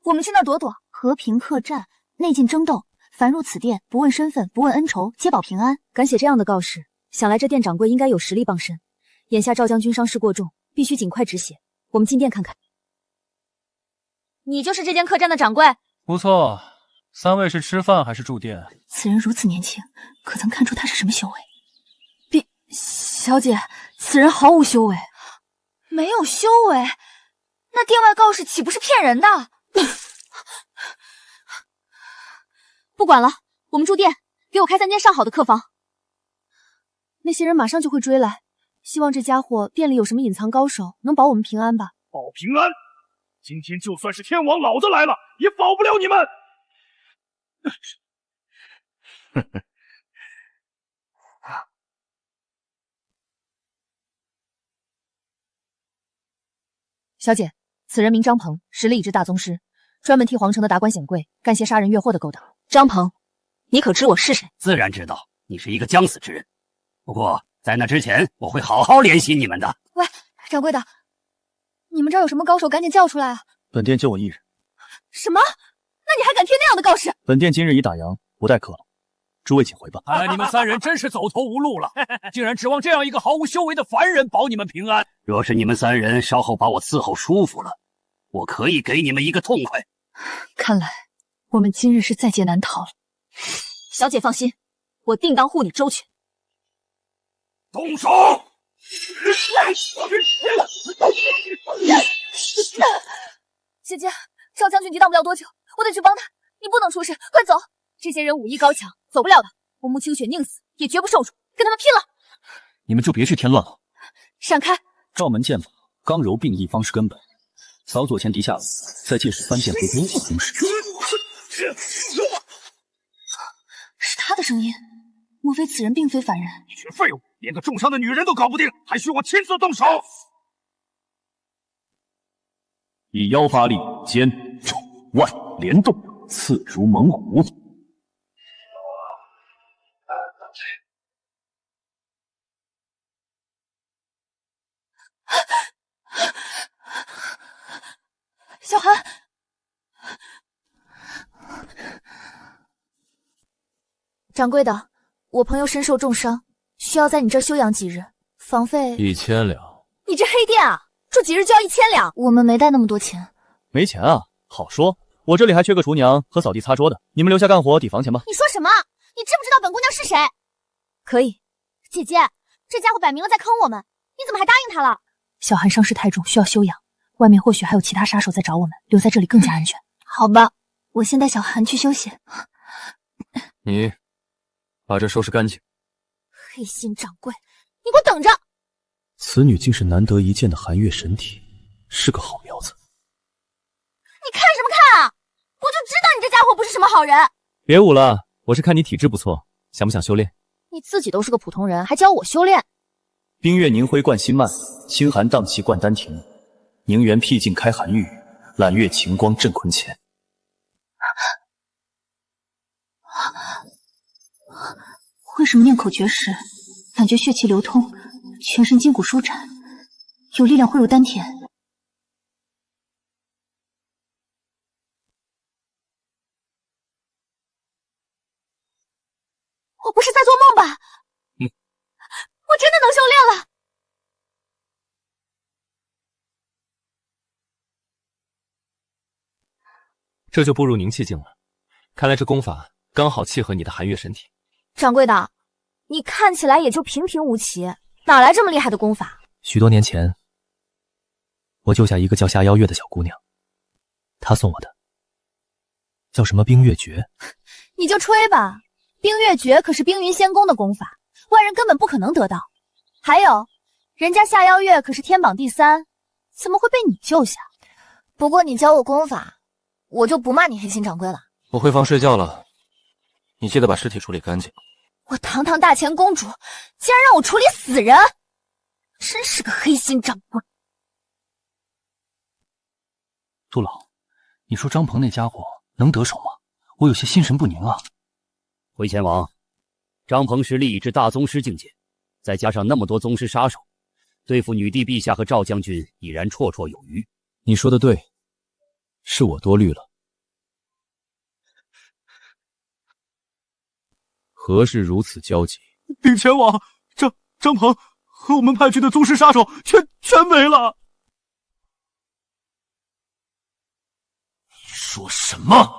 我们去那儿躲躲。和平客栈，内禁争斗，凡入此店，不问身份，不问恩仇，皆保平安。敢写这样的告示，想来这店掌柜应该有实力傍身。眼下赵将军伤势过重，必须尽快止血。我们进店看看。你就是这间客栈的掌柜？不错。3位是吃饭还是住店？此人如此年轻，可曾看出他是什么修为？小姐，此人毫无修为。没有修为？那店外告示岂不是骗人的？不管了，我们住店，给我开3间上好的客房。那些人马上就会追来，希望这家伙店里有什么隐藏高手，能保我们平安吧。保平安？今天就算是天王老子来了，也保不了你们！小姐，此人名张鹏，实力已至大宗师，专门替皇城的达官显贵干些杀人越货的勾当。张鹏，你可知我是谁？自然知道，你是一个将死之人。不过在那之前，我会好好怜惜你们的。喂，掌柜的，你们这儿有什么高手，赶紧叫出来啊！本店就我一人。什么？那你还敢贴那样的告示？本店今日已打烊，不待客了，诸位请回吧。看来你们3人真是走投无路了，竟然指望这样一个毫无修为的凡人保你们平安。若是你们3人稍后把我伺候舒服了，我可以给你们一个痛快。看来我们今日是在劫难逃了。小姐放心，我定当护你周全。动手！姐姐，赵将军抵挡不了多久，我得去帮他。你不能出事，快走！这些人武艺高强，走不了的。我穆清雪宁死也绝不受辱，跟他们拼了！你们就别去添乱了。闪开！赵门剑法，刚柔并济方是根本。扫左前敌下路，再借势翻剑回攻攻势。是他的声音，莫非此人并非凡人？一群废物，连个重伤的女人都搞不定，还需我亲自动手？以腰发力，肩肘腕连动，刺如猛虎。小韩，掌柜的，我朋友身受重伤，需要在你这儿休养几日，房费1000两。你这黑店啊，住几日就要1000两？我们没带那么多钱。没钱啊？好说，我这里还缺个厨娘和扫地擦桌的，你们留下干活抵房钱吧。你说什么？你知不知道本姑娘是谁？可以。姐姐，这家伙摆明了在坑我们，你怎么还答应他了？小韩伤势太重，需要休养。外面或许还有其他杀手在找我们，留在这里更加安全。好吧，我先带小韩去休息。你把这收拾干净。黑心掌柜，你给我等着！此女竟是难得一见的寒月神体，是个好苗子。你看什么看啊！我就知道你这家伙不是什么好人。别舞了，我是看你体质不错，想不想修炼？你自己都是个普通人，还教我修炼？冰月凝辉灌心脉，清寒荡气灌丹庭，凝元僻静开寒玉，揽月晴光震坤乾。为什么念口诀时，感觉血气流通，全身筋骨舒展，有力量汇入丹田？我不是在做梦吧？我真的能修炼了！这就步入凝气境了。看来这功法刚好契合你的寒月神体。掌柜的，你看起来也就平平无奇，哪来这么厉害的功法？许多年前，我救下一个叫夏邀月的小姑娘，她送我的，叫什么冰月诀。你就吹吧，冰月诀可是冰云仙宫的功法，外人根本不可能得到。还有，人家夏邀月可是天榜第3，怎么会被你救下？不过你教我功法，我就不骂你黑心掌柜了。我回房睡觉了，你记得把尸体处理干净。我堂堂大前公主，竟然让我处理死人，真是个黑心掌柜。杜老，你说张鹏那家伙能得手吗？我有些心神不宁啊。回前王，张鹏实力已至大宗师境界，再加上那么多宗师杀手，对付女帝陛下和赵将军已然绰绰有余。你说的对，是我多虑了。何事如此焦急？禀前王，张鹏和我们派去的宗师杀手全没了。你说什么？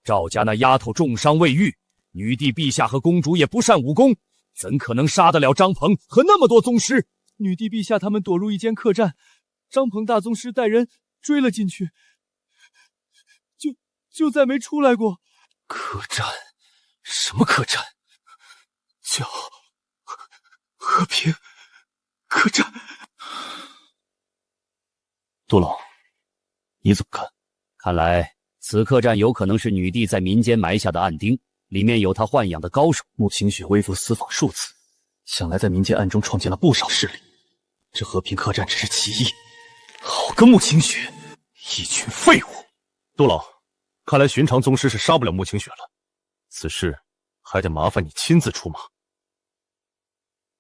赵家那丫头重伤未愈，女帝陛下和公主也不善武功，怎可能杀得了张鹏和那么多宗师？女帝陛下他们躲入一间客栈，张鹏大宗师带人追了进去，就再没出来过。客栈？什么客栈？叫和平客栈。杜老，你怎么看？看来此客栈有可能是女帝在民间埋下的暗钉，里面有她豢养的高手。穆清雪微服私访数次，想来在民间暗中创建了不少势力。这和平客栈只是其一，好个穆清雪，一群废物！杜老，看来寻常宗师是杀不了穆清雪了，此事还得麻烦你亲自出马。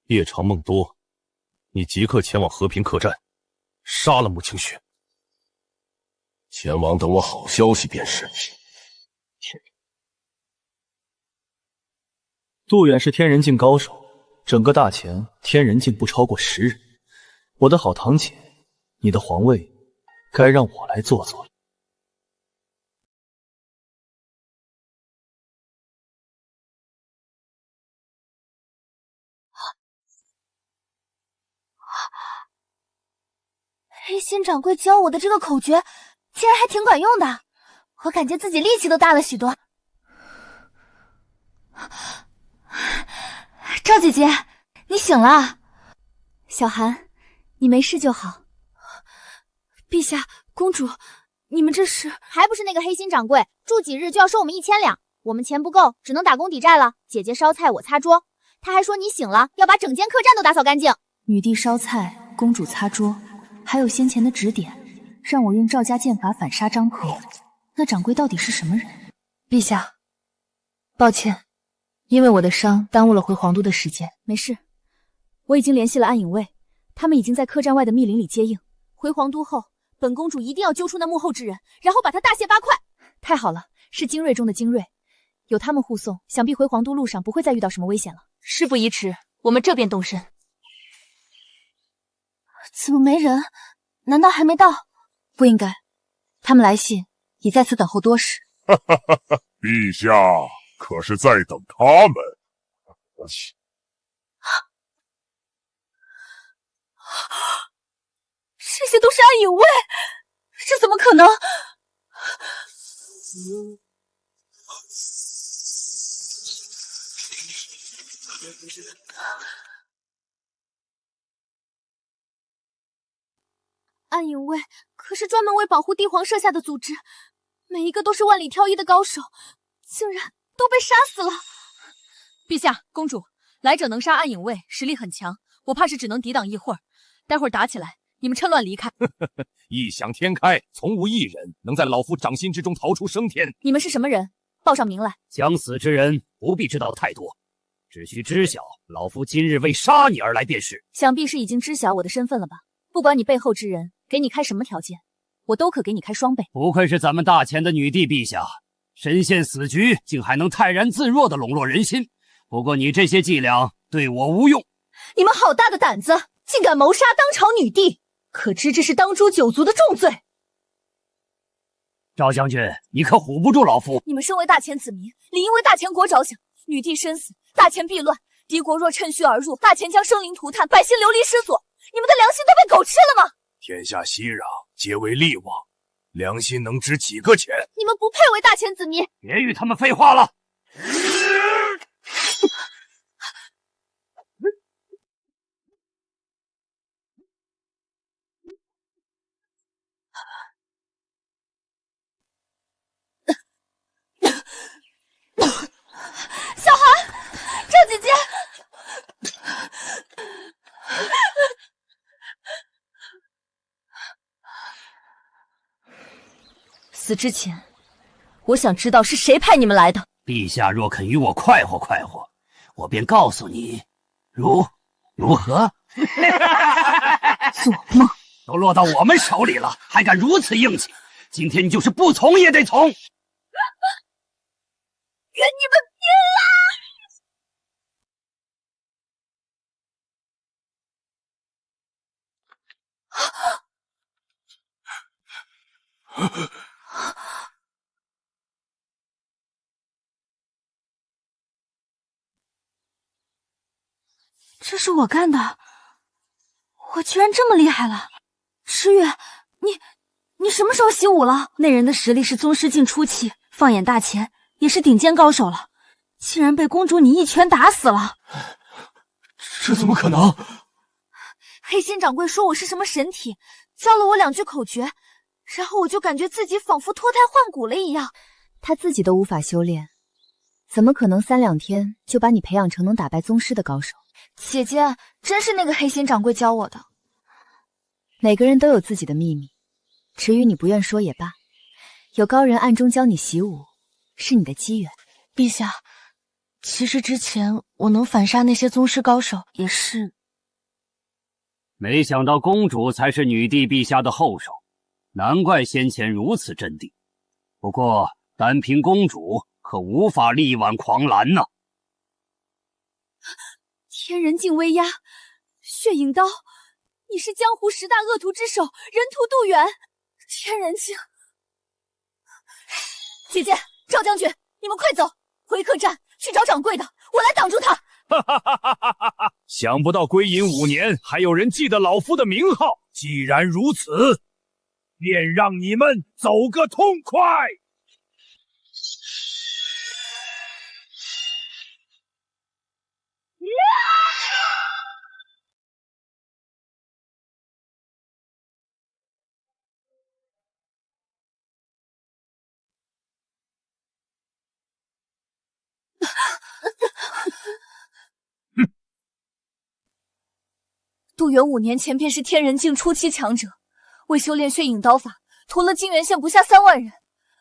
夜长梦多，你即刻前往和平客栈，杀了穆清雪。前王等我好消息便是。杜远是天人境高手，整个大前天人境不超过10人。我的好堂姐，你的皇位该让我来坐坐了。黑心掌柜教我的这个口诀，竟然还挺管用的，我感觉自己力气都大了许多。赵姐姐，你醒了。小寒，你没事就好。陛下，公主，你们这是？还不是那个黑心掌柜，住几日就要收我们1000两，我们钱不够，只能打工抵债了。姐姐烧菜，我擦桌。他还说你醒了，要把整间客栈都打扫干净。女帝烧菜，公主擦桌，还有先前的指点，让我用赵家剑法反杀张鹏。那掌柜到底是什么人？陛下，抱歉，因为我的伤耽误了回皇都的时间。没事，我已经联系了暗影卫，他们已经在客栈外的密林里接应。回皇都后，本公主一定要揪出那幕后之人，然后把他大卸8块。太好了，是精锐中的精锐，有他们护送，想必回皇都路上不会再遇到什么危险了。事不宜迟，我们这边动身。怎么没人？难道还没到？不应该，他们来信已在此等候多时。陛下可是在等他们？这些都是暗影卫，这怎么可能？暗影卫可是专门为保护帝皇设下的组织，每一个都是万里挑一的高手，竟然都被杀死了。陛下，公主，来者能杀暗影卫，实力很强，我怕是只能抵挡一会儿。待会儿打起来，你们趁乱离开。异想天开，从无一人能在老夫掌心之中逃出升天。你们是什么人？报上名来。将死之人不必知道太多，只需知晓老夫今日为杀你而来便是。想必是已经知晓我的身份了吧？不管你背后之人给你开什么条件，我都可给你开双倍。不愧是咱们大前的女帝陛下，身陷死局竟还能泰然自若地笼络人心。不过你这些伎俩对我无用。你们好大的胆子，竟敢谋杀当朝女帝，可知这是当诛九族的重罪。赵将军，你可唬不住老夫。你们身为大前子民，理应为大前国着想。女帝身死，大前必乱，敌国若趁虚而入，大前将生灵涂炭，百姓流离失所。你们的良心都被狗吃了吗？天下熙攘，皆为利往，良心能值几个钱？你们不配为大前子民。别与他们废话了。小寒，赵姐姐。死之前，我想知道是谁派你们来的。陛下若肯与我快活快活，我便告诉你，如何？做梦！都落到我们手里了，还敢如此硬气？今天你就是不从也得从！跟你们拼了！这是我干的，我居然这么厉害了！池月，你什么时候习武了？那人的实力是宗师境初期，放眼大前也是顶尖高手了，竟然被公主你一拳打死了！这怎么可能？黑心掌柜说我是什么神体，教了我2句口诀，然后我就感觉自己仿佛脱胎换骨了一样。他自己都无法修炼，怎么可能3、2天就把你培养成能打败宗师的高手？姐姐，真是那个黑心掌柜教我的。每个人都有自己的秘密，至于你不愿说也罢。有高人暗中教你习武，是你的机缘。陛下，其实之前我能反杀那些宗师高手，也是……没想到公主才是女帝陛下的后手，难怪先前如此镇定。不过单凭公主可无法力挽狂澜呐。天人境威压，血影刀，你是江湖10大恶徒之首，人屠杜远。天人境，姐姐，赵将军，你们快走，回客栈去找掌柜的，我来挡住他。想不到归隐5年，还有人记得老夫的名号。既然如此，便让你们走个痛快。杜远5年前便是天人境初期强者，为修炼血影刀法，屠了金元县不下3万人，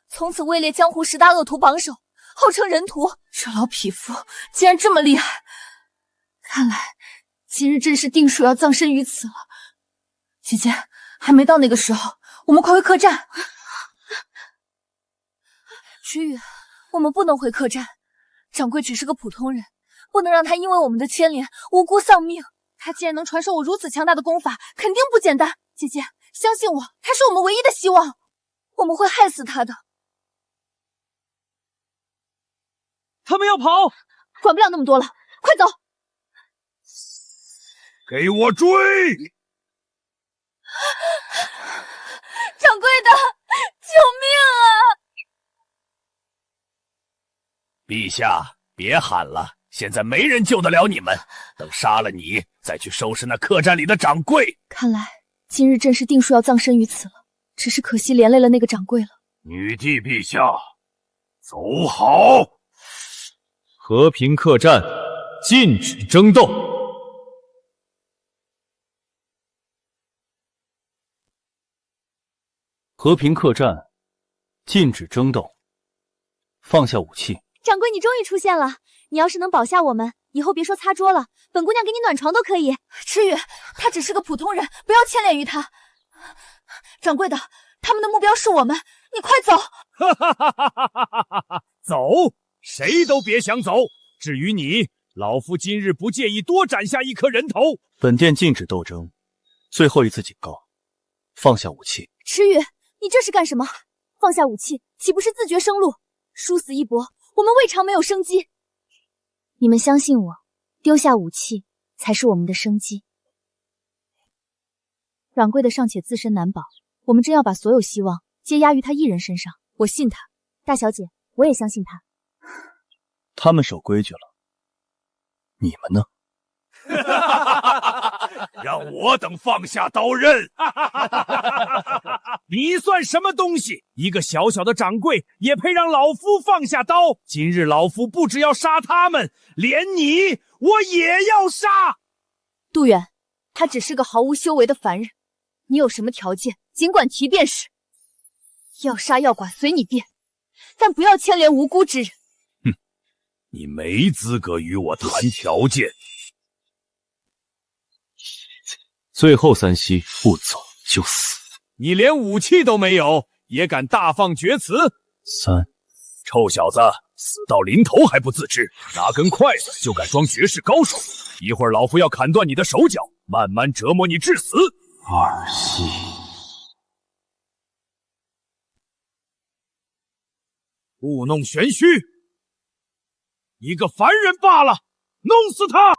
从此位列江湖10大恶徒榜首，号称人屠。这老匹夫竟然这么厉害，看来今日正是定数要葬身于此了。姐姐，还没到那个时候，我们快回客栈。知雨，我们不能回客栈，掌柜只是个普通人，不能让他因为我们的牵连无辜丧命。他既然能传授我如此强大的功法，肯定不简单。姐姐，相信我，他是我们唯一的希望，我们会害死他的。他们要跑，管不了那么多了，快走！给我追！掌柜的，救命啊！陛下，别喊了，现在没人救得了你们。等杀了你，再去收拾那客栈里的掌柜。看来今日正是定数要葬身于此了，只是可惜连累了那个掌柜了。女帝陛下，走好！和平客栈禁止争斗。和平客栈禁止争斗，放下武器。掌柜，你终于出现了！你要是能保下我们，以后别说擦桌了，本姑娘给你暖床都可以。知雨，他只是个普通人，不要牵连于他。掌柜的，他们的目标是我们，你快走！走，谁都别想走。至于你，老夫今日不介意多斩下一颗人头。本殿禁止斗争，最后一次警告，放下武器。池雨，你这是干什么？放下武器，岂不是自绝生路？殊死一搏，我们未尝没有生机。你们相信我，丢下武器才是我们的生机。掌柜的尚且自身难保，我们真要把所有希望皆压于他一人身上。我信他，大小姐，我也相信他。他们守规矩了，你们呢？让我等放下刀刃。你算什么东西？一个小小的掌柜也配让老夫放下刀？今日老夫不只要杀他们，连你我也要杀。杜远，他只是个毫无修为的凡人，你有什么条件尽管提便是，要杀要剐随你便，但不要牵连无辜之人。哼，你没资格与我谈条件。最后3息，不走就死。你连武器都没有，也敢大放厥词？3，臭小子，死到临头还不自知，拿根筷子就敢装绝世高手！一会儿老夫要砍断你的手脚，慢慢折磨你致死。儿媳，故弄玄虚，一个凡人罢了，弄死他！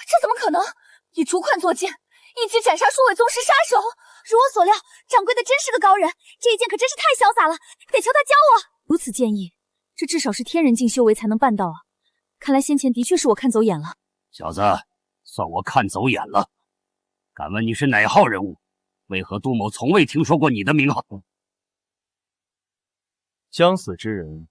这怎么可能？以竹筷作剑，一击斩杀数位宗师杀手。如我所料，掌柜的真是个高人，这一剑可真是太潇洒了，得求他教我。如此剑意，这至少是天人境修为才能办到啊！看来先前的确是我看走眼了。小子，算我看走眼了。敢问你是哪号人物？为何杜某从未听说过你的名号？将死之人，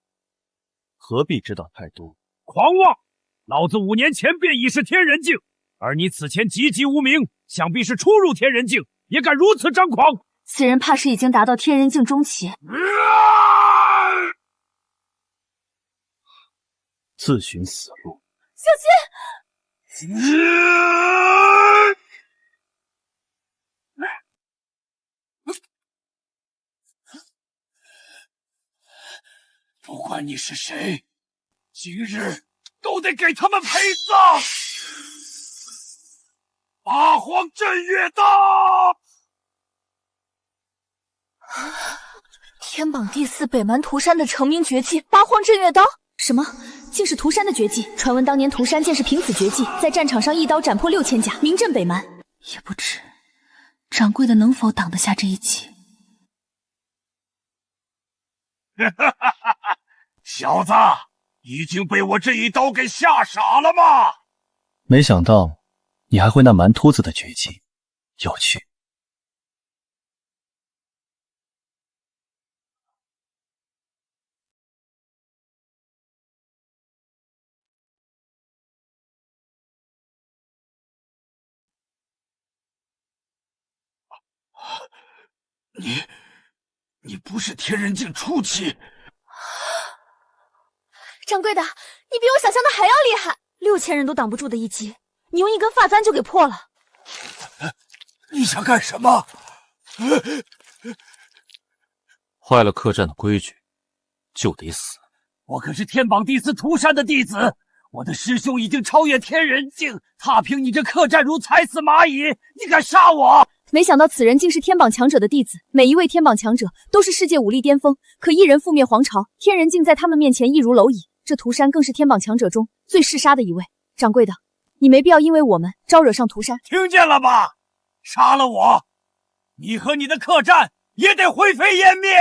何必知道太多？狂妄！老子5年前便已是天人境，而你此前籍籍无名，想必是初入天人境，也敢如此张狂！此人怕是已经达到天人境中期。自寻死路。小心！不管你是谁，今日都得给他们陪葬！八荒镇岳刀！天榜第4北蛮涂山的成名绝技八荒镇岳刀？什么？竟是涂山的绝技？传闻当年涂山剑是凭此绝技，在战场上一刀斩破6000甲，名震北蛮。也不知掌柜的能否挡得下这一击？小子，已经被我这一刀给吓傻了吗？没想到你还会那蛮秃子的绝技，有趣。你不是天人境初期？掌柜的，你比我想象的还要厉害，6000人都挡不住的一击，你用一根发簪就给破了。你想干什么？坏了客栈的规矩，就得死。我可是天榜第4涂山的弟子，我的师兄已经超越天人境，踏平你这客栈如踩死蚂蚁，你敢杀我？没想到此人竟是天榜强者的弟子，每一位天榜强者都是世界武力巅峰，可一人覆灭皇朝，天人境在他们面前易如蝼蚁。这涂山更是天榜强者中最嗜杀的一位。掌柜的，你没必要因为我们招惹上涂山。听见了吧？杀了我，你和你的客栈也得灰飞烟灭！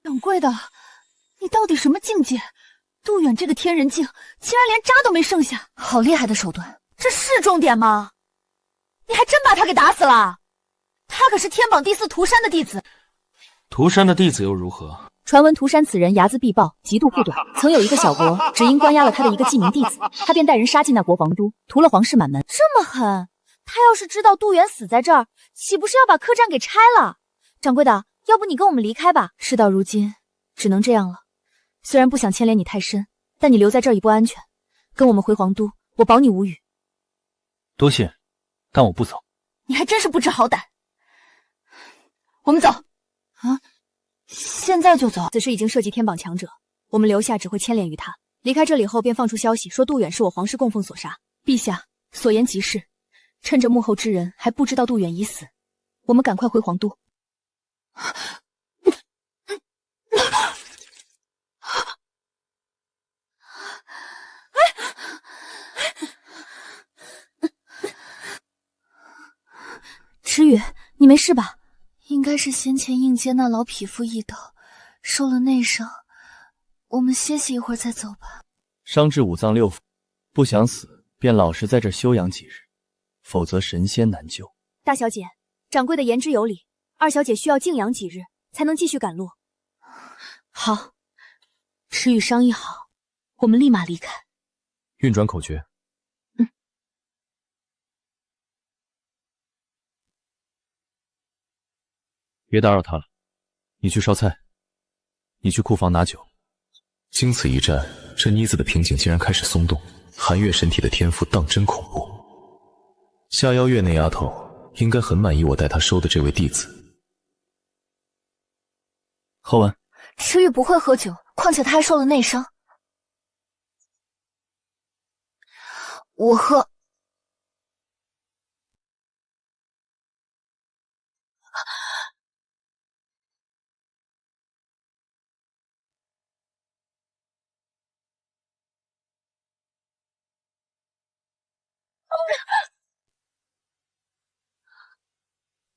掌柜的，你到底什么境界？杜远这个天人境竟然连渣都没剩下，好厉害的手段！这是重点吗？你还真把他给打死了？他可是天榜第4涂山的弟子。涂山的弟子又如何？传闻涂山此人睚眦必报，极度护短，曾有一个小国只因关押了他的一个记名弟子，他便带人杀进那国皇都，屠了皇室满门。这么狠！他要是知道杜远死在这儿，岂不是要把客栈给拆了？掌柜的，要不你跟我们离开吧。事到如今，只能这样了。虽然不想牵连你太深，但你留在这儿已不安全。跟我们回皇都，我保你无虞。多谢，但我不走。你还真是不知好歹。我们走。啊？现在就走？此事已经涉及天榜强者，我们留下只会牵连于他。离开这里后，便放出消息说杜远是我皇室供奉所杀。陛下所言极是，趁着幕后之人还不知道杜远已死，我们赶快回皇都。池宇，你没事吧？应该是先前应接那老匹夫一刀，受了内伤。我们歇息一会儿再走吧。伤至五脏六腑，不想死便老实在这儿休养几日，否则神仙难救。大小姐，掌柜的言之有理，二小姐需要静养几日，才能继续赶路。好，池宇伤医好，我们立马离开。运转口诀。别打扰他了，你去烧菜，你去库房拿酒。经此一战，这妮子的瓶颈竟然开始松动，寒月身体的天赋当真恐怖。夏妖月那丫头应该很满意我带她收的这位弟子。喝完。池宇不会喝酒，况且他还受了内伤。我喝。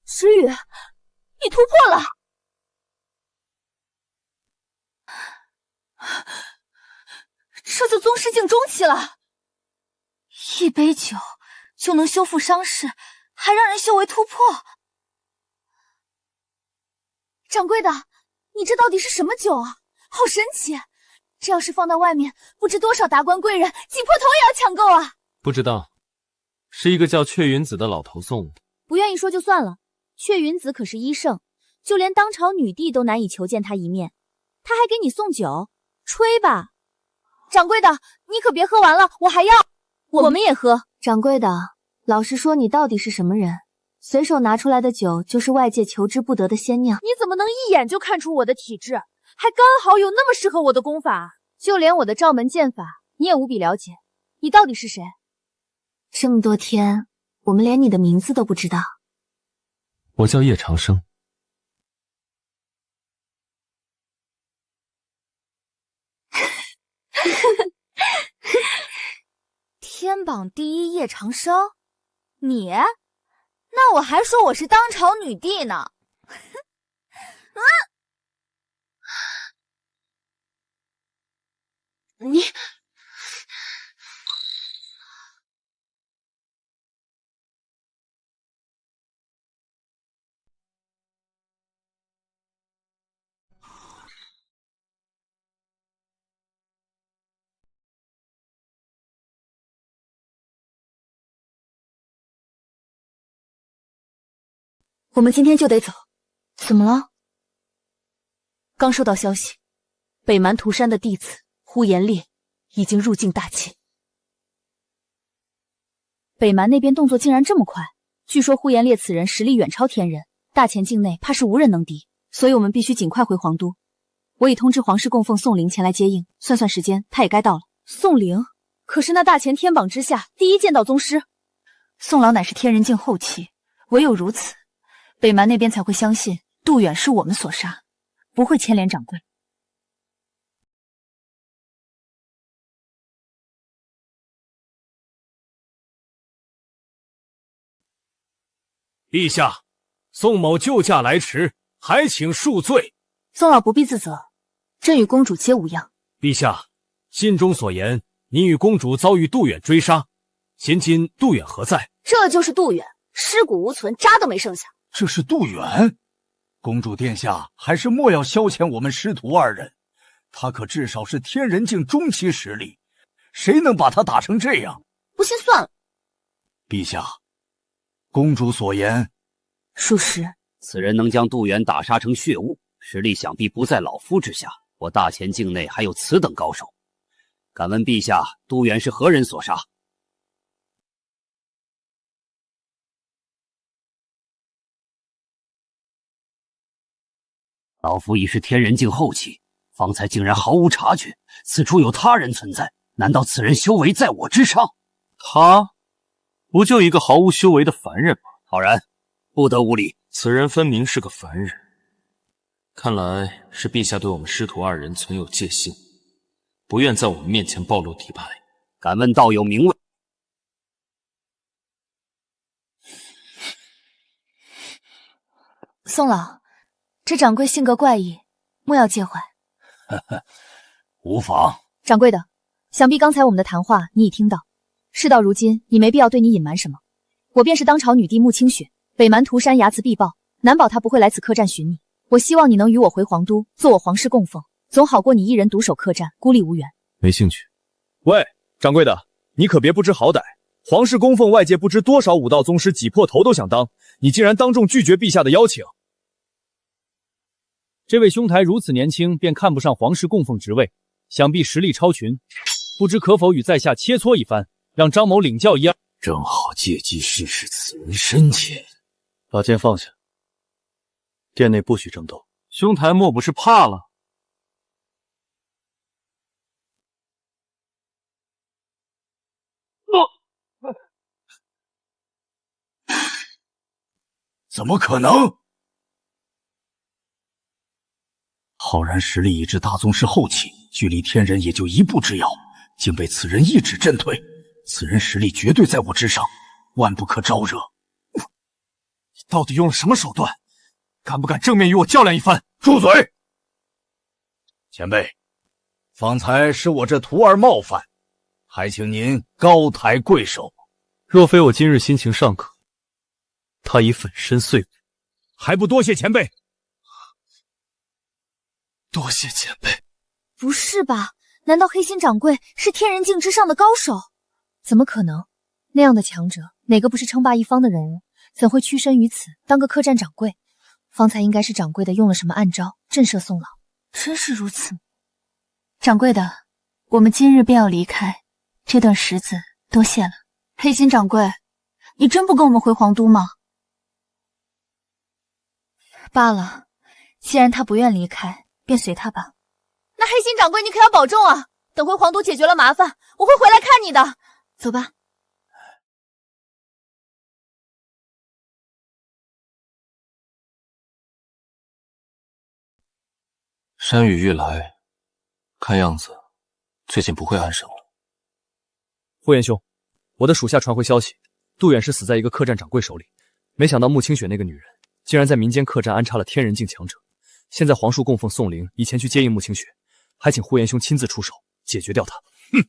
池宇，你突破了！这就宗师境中期了。一杯酒就能修复伤势，还让人修为突破。掌柜的，你这到底是什么酒啊？好神奇！这要是放到外面，不知多少达官贵人挤破头也要抢购啊！不知道，是一个叫雀云子的老头送的。不愿意说就算了，雀云子可是医圣，就连当朝女帝都难以求见他一面，他还给你送酒，吹吧！掌柜的，你可别喝完了，我还要。我们也喝。掌柜的，老实说，你到底是什么人？随手拿出来的酒就是外界求之不得的仙酿。你怎么能一眼就看出我的体质？还刚好有那么适合我的功法，就连我的罩门剑法你也无比了解。你到底是谁？这么多天，我们连你的名字都不知道。我叫叶长生。天榜第一叶长生，你？那我还说我是当朝女帝呢。你我们今天就得走。怎么了？刚收到消息，北蛮屠山的弟子呼延烈已经入境大秦。北蛮那边动作竟然这么快，据说呼延烈此人实力远超天人，大前境内怕是无人能敌，所以我们必须尽快回皇都。我已通知皇室供奉宋灵前来接应，算算时间，他也该到了。宋灵可是那大前天榜之下第一剑道宗师，宋老乃是天人境后期，唯有如此，北蛮那边才会相信杜远是我们所杀，不会牵连掌柜。陛下，宋某救驾来迟，还请恕罪。宋老不必自责，朕与公主皆无恙。陛下，信中所言，您与公主遭遇杜远追杀，现今杜远何在？这就是杜远，尸骨无存，渣都没剩下。这是杜远？公主殿下还是莫要消遣我们师徒二人，他可至少是天人境中期实力，谁能把他打成这样？不信算了。陛下，公主所言属实。此人能将杜远打杀成血雾，实力想必不在老夫之下。我大前境内还有此等高手，敢问陛下，杜远是何人所杀？老夫已是天人境后期，方才竟然毫无察觉，此处有他人存在，难道此人修为在我之上？他不就一个毫无修为的凡人吗？浩然，不得无礼！此人分明是个凡人，看来是陛下对我们师徒二人存有戒心，不愿在我们面前暴露底牌。敢问道友名位？宋老，这掌柜性格怪异，莫要介怀。无妨。掌柜的，想必刚才我们的谈话你已听到，事到如今，你没必要对你隐瞒什么。我便是当朝女帝穆清雪，北蛮屠山睚眦必报，难保他不会来此客栈寻你。我希望你能与我回皇都，做我皇室供奉，总好过你一人独守客栈，孤立无援。没兴趣。喂，掌柜的，你可别不知好歹。皇室供奉，外界不知多少武道宗师挤破头都想当，你竟然当众拒绝陛下的邀请。这位兄台如此年轻，便看不上皇室供奉职位，想必实力超群，不知可否与在下切磋一番，让张某领教一二？正好借机试试此人深浅。把剑放下，殿内不许争斗。兄台莫不是怕了？怎么可能？浩然实力已至大宗师后期，距离天人也就一步之遥，竟被此人一指震退。此人实力绝对在我之上，万不可招惹。你到底用了什么手段？敢不敢正面与我较量一番？住嘴！前辈，方才是我这徒儿冒犯，还请您高抬贵手。若非我今日心情尚可，他已粉身碎骨，还不多谢前辈？多谢前辈。不是吧？难道黑心掌柜是天人境之上的高手？怎么可能？那样的强者，哪个不是称霸一方的人物？怎会屈身于此，当个客栈掌柜？方才应该是掌柜的用了什么暗招，震慑宋老。真是如此。掌柜的，我们今日便要离开，这段石子多谢了。黑心掌柜，你真不跟我们回皇都吗？罢了，既然他不愿离开，便随他吧。那黑心掌柜，你可要保重啊！等回皇都解决了麻烦，我会回来看你的。走吧。山雨欲来，看样子最近不会安生了。呼延兄，我的属下传回消息，杜远是死在一个客栈掌柜手里。没想到穆清雪那个女人竟然在民间客栈安插了天人境强者。现在皇叔供奉宋灵已前去接应穆清雪，还请呼延兄亲自出手解决掉他。哼！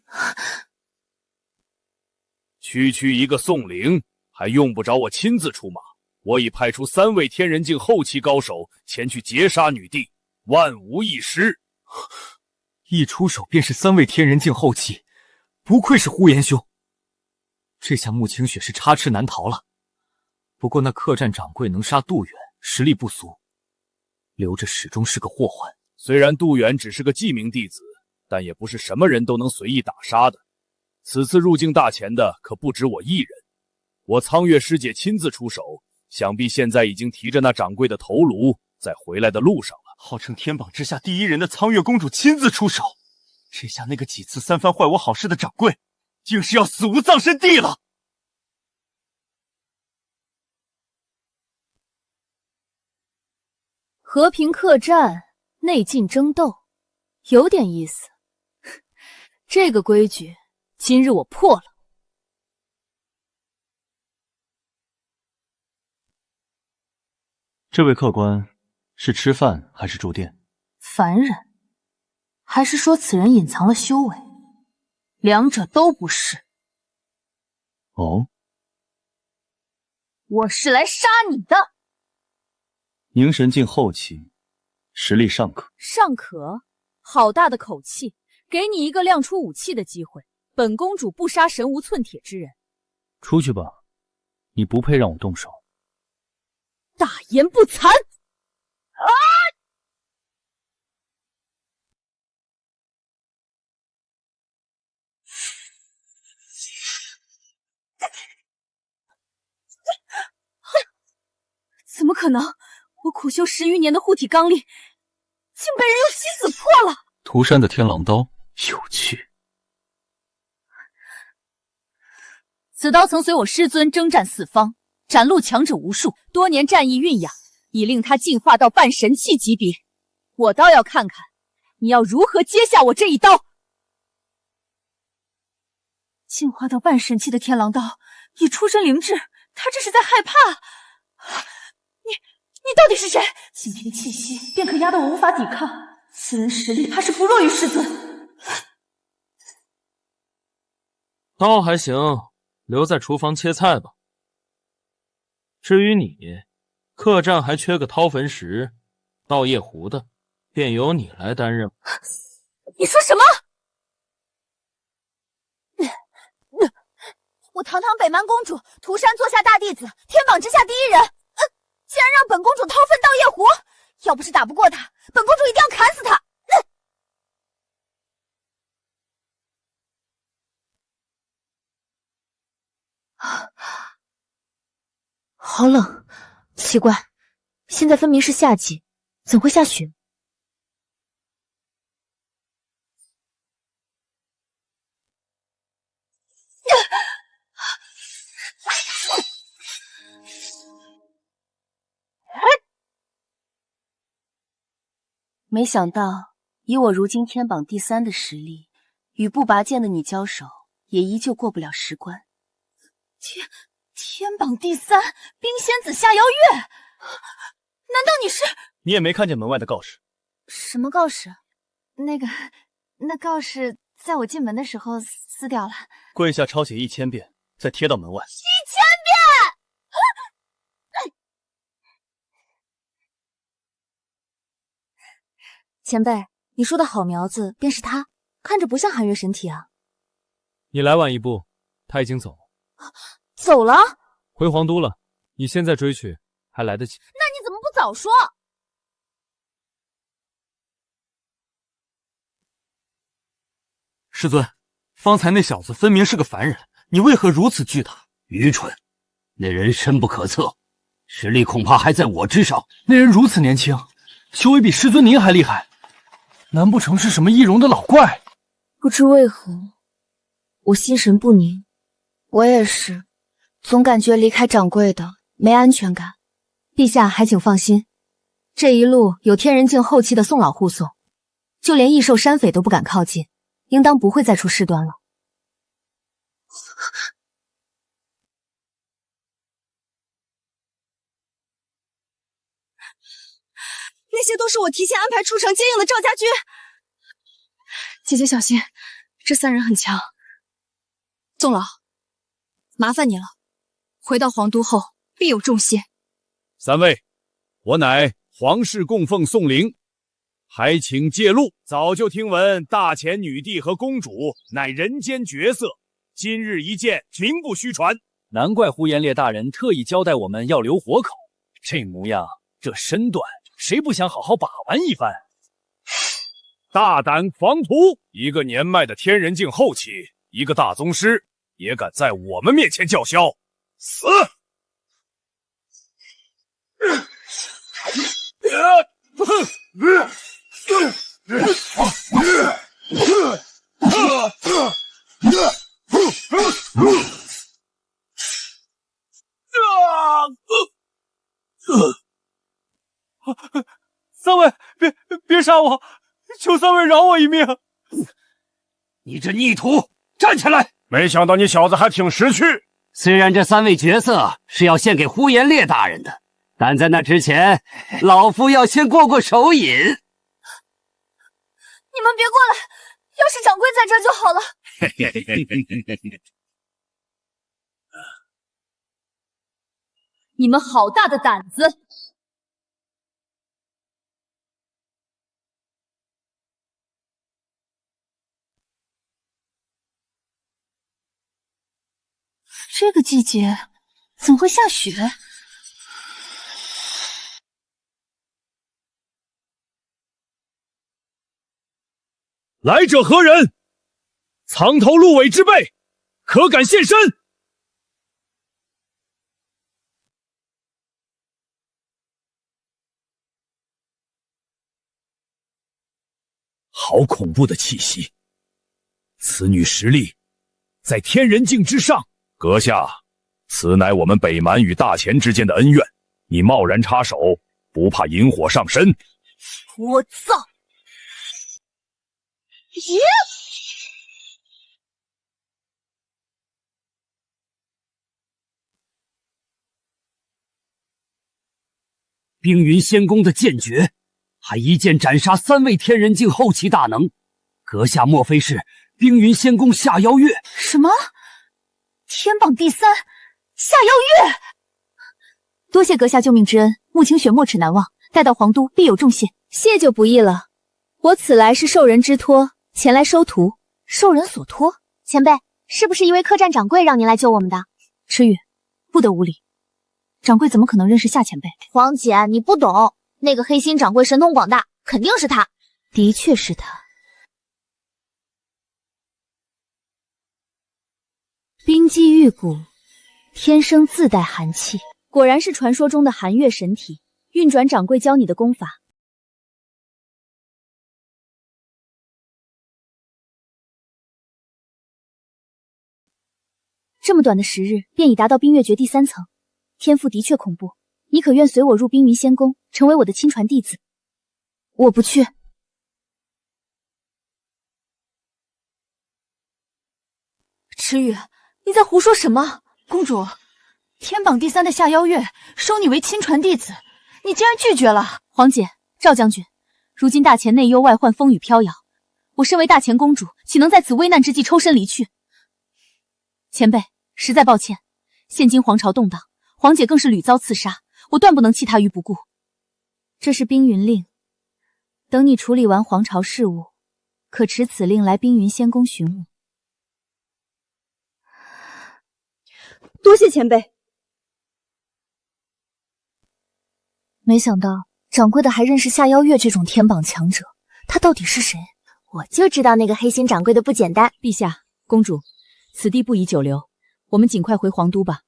区一个宋灵，还用不着我亲自出马。我已派出3位天人境后期高手前去截杀女帝，万无一失。一出手便是3位天人境后期，不愧是呼延兄。这下穆清雪是插翅难逃了。不过那客栈掌柜能杀杜远，实力不俗，留着始终是个祸患。虽然杜远只是个记名弟子，但也不是什么人都能随意打杀的。此次入境大钱的可不止我一人，我苍月师姐亲自出手，想必现在已经提着那掌柜的头颅在回来的路上了。号称天榜之下第一人的苍月公主亲自出手，这下那个几次3番坏我好事的掌柜，竟是要死无葬身地了。和平客栈内禁争斗，有点意思。这个规矩今日我破了。这位客官是吃饭还是住店？凡人，还是说此人隐藏了修为？两者都不是。哦，我是来杀你的。凝神境后期，实力尚可。尚可？好大的口气！给你一个亮出武器的机会，本公主不杀神无寸铁之人。出去吧，你不配让我动手。大言不惭！啊！怎么可能？我苦修10余年的护体罡力，竟被人用稀死破了！涂山的天狼刀有趣。此刀曾随我师尊征战四方，斩戮强者无数，多年战意蕴养，已令他进化到半神器级别。我倒要看看你要如何接下我这一刀。进化到半神器的天狼刀已出身灵智，他这是在害怕。你到底是谁？仅凭气息便可压得我无法抵抗，此人实力怕是不弱于师尊。刀还行，留在厨房切菜吧。至于你，客栈还缺个掏坟石、倒夜壶的，便由你来担任。你说什么？我堂堂北蛮公主，涂山座下大弟子，天榜之下第一人，竟然让本公主掏粪倒夜壶！要不是打不过他，本公主一定要砍死他！好冷，奇怪，现在分明是夏季，怎会下雪？没想到，以我如今天榜第3的实力，与不拔剑的你交手，也依旧过不了10关。天榜第3，冰仙子夏邀月，难道你是？你也没看见门外的告示？什么告示？那告示在我进门的时候撕掉了。跪下抄写1000遍，再贴到门外。1000遍！前辈，你说的好苗子便是他，看着不像寒月神体啊。你来晚一步，他已经走了。走了？回皇都了。你现在追去还来得及。那你怎么不早说？师尊，方才那小子分明是个凡人，你为何如此惧他？愚蠢，那人深不可测，实力恐怕还在我之上。那人如此年轻，修为比师尊您还厉害，难不成是什么易容的老怪？不知为何，我心神不宁。我也是，总感觉离开掌柜的没安全感。陛下还请放心，这一路有天人境后期的宋老护送，就连异兽山匪都不敢靠近，应当不会再出事端了。那些都是我提前安排出城接应的赵家军。姐姐小心，这3人很强。宋老，麻烦你了，回到皇都后必有重谢。3位，我乃皇室供奉宋灵，还请借路。早就听闻大前女帝和公主乃人间绝色，今日一见，名不虚传。难怪呼延烈大人特意交代我们要留活口。这模样，这身段，谁不想好好把玩一番？大胆狂徒！一个年迈的天人境后期，一个大宗师，也敢在我们面前叫嚣，死！三位，别杀我，求三位饶我一命！你这逆徒，站起来！没想到你小子还挺识趣。虽然这3位角色是要献给呼延烈大人的，但在那之前，老夫要先过手瘾。你们别过来，要是掌柜在这就好了。你们好大的胆子！这个季节怎会下雪？来者何人？藏头鹿尾之辈，可敢现身？好恐怖的气息！此女实力在天人境之上。阁下，此乃我们北蛮与大前之间的恩怨，你贸然插手，不怕引火上身？我操！咦？冰云仙宫的剑诀，还一剑斩杀3位天人境后期大能。阁下莫非是冰云仙宫夏邀月？什么？天榜第3，夏邀月！多谢阁下救命之恩，穆清雪没齿难忘，待到皇都必有重谢。谢就不易了，我此来是受人之托，前来收徒。受人所托？前辈，是不是一位客栈掌柜让您来救我们的？赤玉，不得无礼。掌柜怎么可能认识夏前辈？黄姐，你不懂，那个黑心掌柜神通广大，肯定是他。的确是他。冰肌玉骨，天生自带寒气，果然是传说中的寒月神体。运转掌柜教你的功法。这么短的时日，便已达到冰月诀第3层，天赋的确恐怖。你可愿随我入冰云仙宫，成为我的亲传弟子？我不去。池宇，你在胡说什么？公主，天榜第3的夏邀月收你为亲传弟子，你竟然拒绝了！皇姐，赵将军，如今大前内忧外患，风雨飘摇，我身为大前公主，岂能在此危难之际抽身离去？前辈，实在抱歉，现今皇朝动荡，皇姐更是屡遭刺杀，我断不能弃她于不顾。这是冰云令，等你处理完皇朝事务，可持此令来冰云仙宫寻我。多谢前辈。没想到掌柜的还认识夏邀月这种天榜强者，他到底是谁？我就知道那个黑心掌柜的不简单。陛下，公主，此地不宜久留，我们尽快回皇都吧。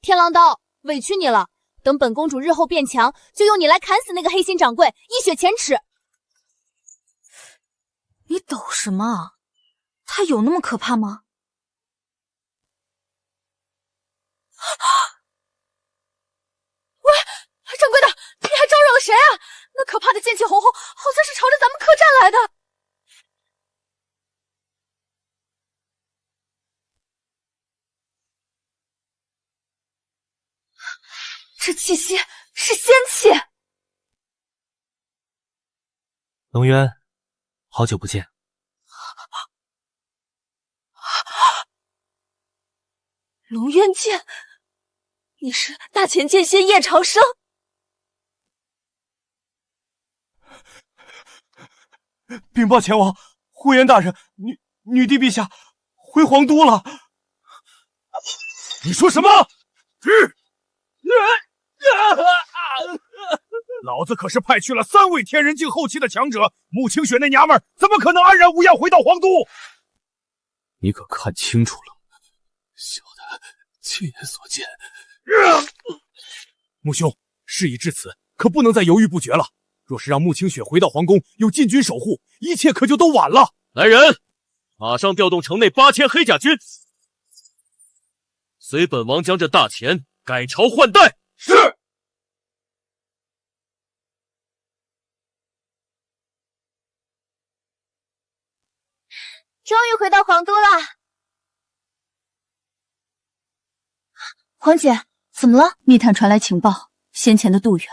天狼刀，委屈你了。等本公主日后变强，就用你来砍死那个黑心掌柜，一雪前耻。你抖什么？他有那么可怕吗？喂，掌柜的，你还招惹了谁啊？那可怕的剑气红红，好像是朝着咱们客栈来的。这气息是仙气。龙渊，好久不见。龙渊剑，你是大前剑仙叶长生？禀报前王，呼延大人，女帝陛下回皇都了。你说什么？老子可是派去了3位天人境后期的强者，穆清雪那娘们儿怎么可能安然无恙回到皇都？你可看清楚了？小的亲眼所见。穆兄，事已至此，可不能再犹豫不决了。若是让穆清雪回到皇宫，有禁军守护，一切可就都晚了。来人，马上调动城内8000黑甲军，随本王将这大钱改朝换代。是。终于回到皇都了。皇姐，怎么了？密探传来情报，先前的杜远，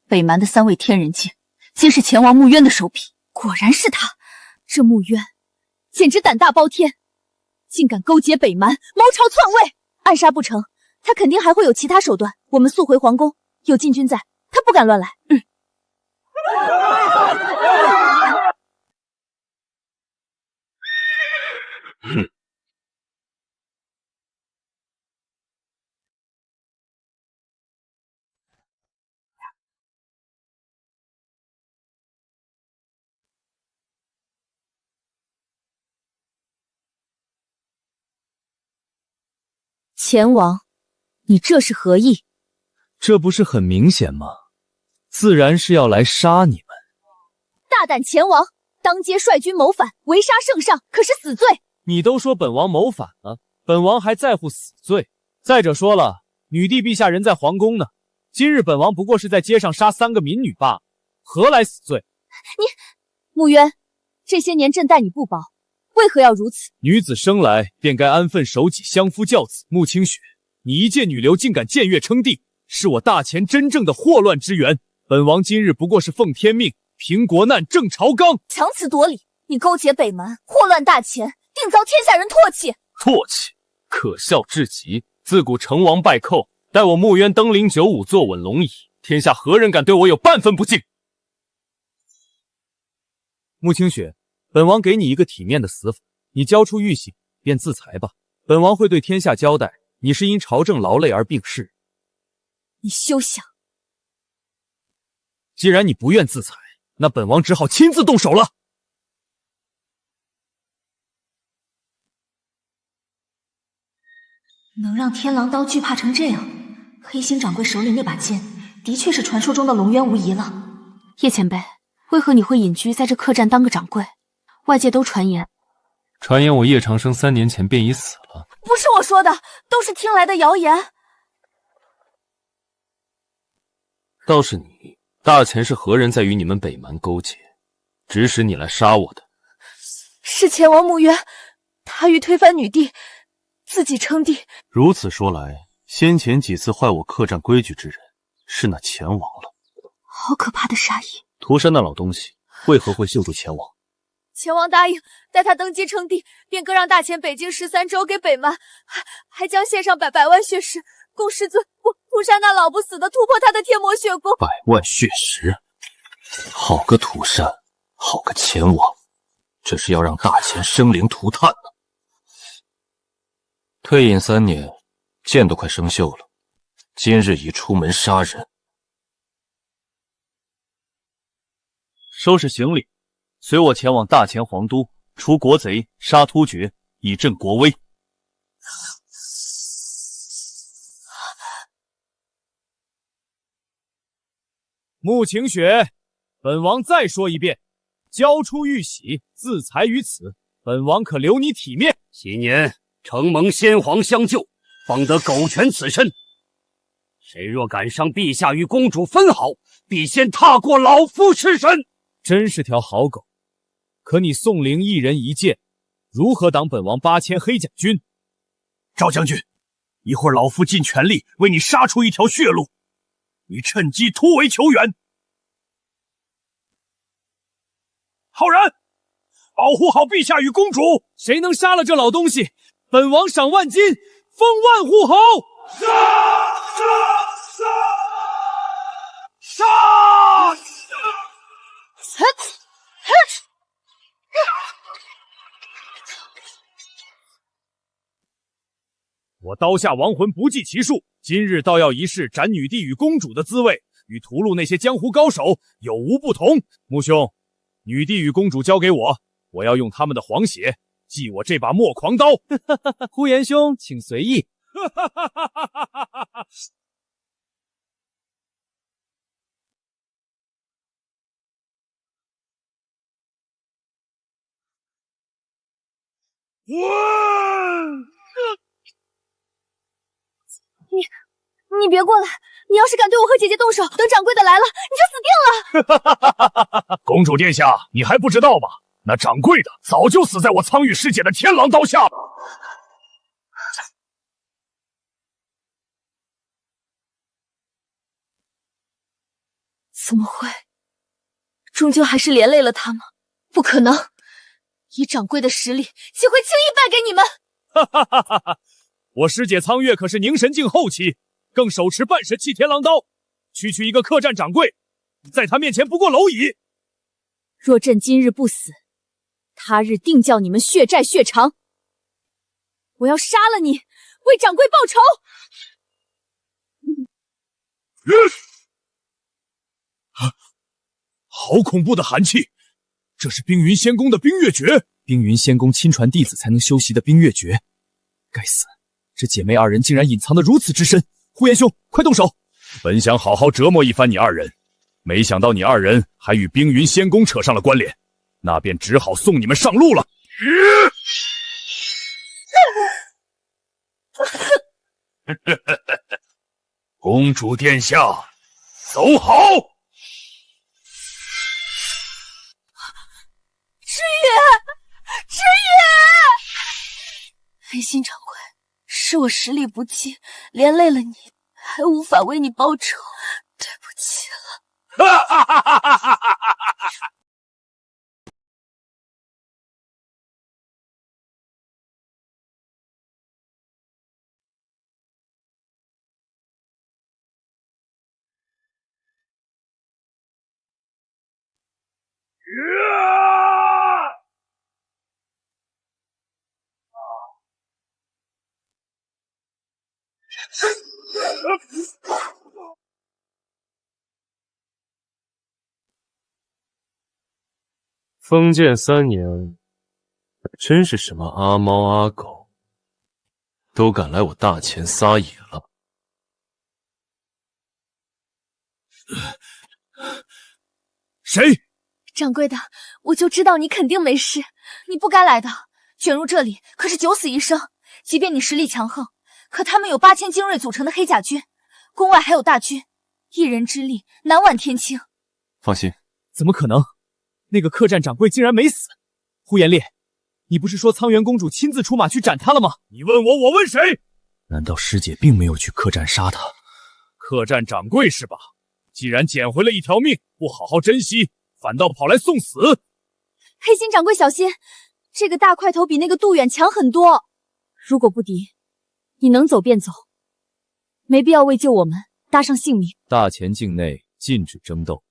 北蛮的3位天人境，皆是前王穆渊的手笔。果然是他，这穆渊简直胆大包天，竟敢勾结北蛮，谋朝篡位。暗杀不成，他肯定还会有其他手段。我们速回皇宫，有禁军在，他不敢乱来。前王，你这是何意？这不是很明显吗？自然是要来杀你们。大胆前王，当街率军谋反，围杀圣上，可是死罪。你都说本王谋反了，本王还在乎死罪？再者说了，女帝陛下人在皇宫呢，今日本王不过是在街上杀3个民女罢了，何来死罪？穆渊，这些年朕待你不薄，为何要如此？女子生来便该安分守己，相夫教子。穆清雪，你一介女流竟敢僭越称帝，是我大前真正的祸乱之源。本王今日不过是奉天命，平国难，正朝纲。强词夺理，你勾结北蛮，祸乱大前，定遭天下人唾弃。唾弃，可笑至极。自古成王败寇，待我穆渊登临95，坐稳龙椅，天下何人敢对我有半分不敬？穆清雪，本王给你一个体面的死法，你交出玉玺便自裁吧。本王会对天下交代，你是因朝政劳累而病逝。你休想！既然你不愿自裁，那本王只好亲自动手了。能让天狼刀惧怕成这样，黑心掌柜手里那把剑的确是传说中的龙渊无疑了。叶前辈，为何你会隐居在这客栈当个掌柜？外界都传言我叶长生3年前便已死了。不是我说的，都是听来的谣言。倒是你，大钱是何人在与你们北蛮勾结，指使你来杀我的？是前王穆渊，他欲推翻女帝，自己称帝。如此说来，先前几次坏我客栈规矩之人，是那前王了。好可怕的杀意！屠山那老东西为何会救助前王？前王答应待他登基称帝，便割让大钱北境13州给北蛮，还将献上百万血石，供师尊屠山那老不死的突破他的天魔血功。100万血石，好个屠山，好个前王，这是要让大钱生灵涂炭呢。退隐3年，剑都快生锈了，今日已出门杀人。收拾行李，随我前往大钱皇都，除国贼，杀突厥，以振国威。穆晴雪，本王再说一遍，交出玉玺，自裁于此，本王可留你体面。昔年承蒙先皇相救，方得苟全此身。谁若敢伤陛下与公主分毫，必先踏过老夫尸身。真是条好狗，可你宋灵一人一剑，如何挡本王8000黑甲军？赵将军，一会儿老夫尽全力为你杀出一条血路，你趁机突围求援。浩然，保护好陛下与公主。谁能杀了这老东西，本王赏万金，封万户侯。杀！杀！杀！我刀下亡魂不计其数，今日倒要一试斩女帝与公主的滋味，与屠戮那些江湖高手有无不同？穆兄，女帝与公主交给我，我要用他们的黄血祭我这把莫狂刀。呼延兄，请随意。你别过来！你要是敢对我和姐姐动手，等掌柜的来了，你就死定了！公主殿下，你还不知道吗？那掌柜的早就死在我苍羽师姐的天狼刀下了。怎么会？终究还是连累了他吗？不可能！以掌柜的实力，岂会轻易败给你们？我师姐苍月可是凝神境后期，更手持半神器天狼刀，区区一个客栈掌柜，在他面前不过蝼蚁。若朕今日不死，他日定叫你们血债血偿！我要杀了你，为掌柜报仇！好恐怖的寒气！这是冰云仙宫的冰月诀，冰云仙宫亲传弟子才能修习的冰月诀。该死，这姐妹二人竟然隐藏得如此之深！呼延兄，快动手！本想好好折磨一番你二人，没想到你二人还与冰云仙宫扯上了关联，那便只好送你们上路了。公主殿下，走好！知雨，黑心掌柜，是我实力不济，连累了你，还无法为你报仇，对不起了。封建3年，真是什么阿猫阿狗。都敢来我大前撒野了。谁？掌柜的，我就知道你肯定没事，你不该来的。卷入这里可是九死一生。即便你实力强横，可他们有8000精锐组成的黑甲军，宫外还有大军，一人之力难挽天青。放心，怎么可能？那个客栈掌柜竟然没死！呼延烈，你不是说苍元公主亲自出马去斩他了吗？你问我，我问谁？难道师姐并没有去客栈杀他？客栈掌柜是吧？既然捡回了一条命，不好好珍惜，反倒跑来送死。黑心掌柜小心，这个大块头比那个杜远强很多。如果不敌，你能走便走，没必要为救我们搭上性命。大前境内禁止争斗，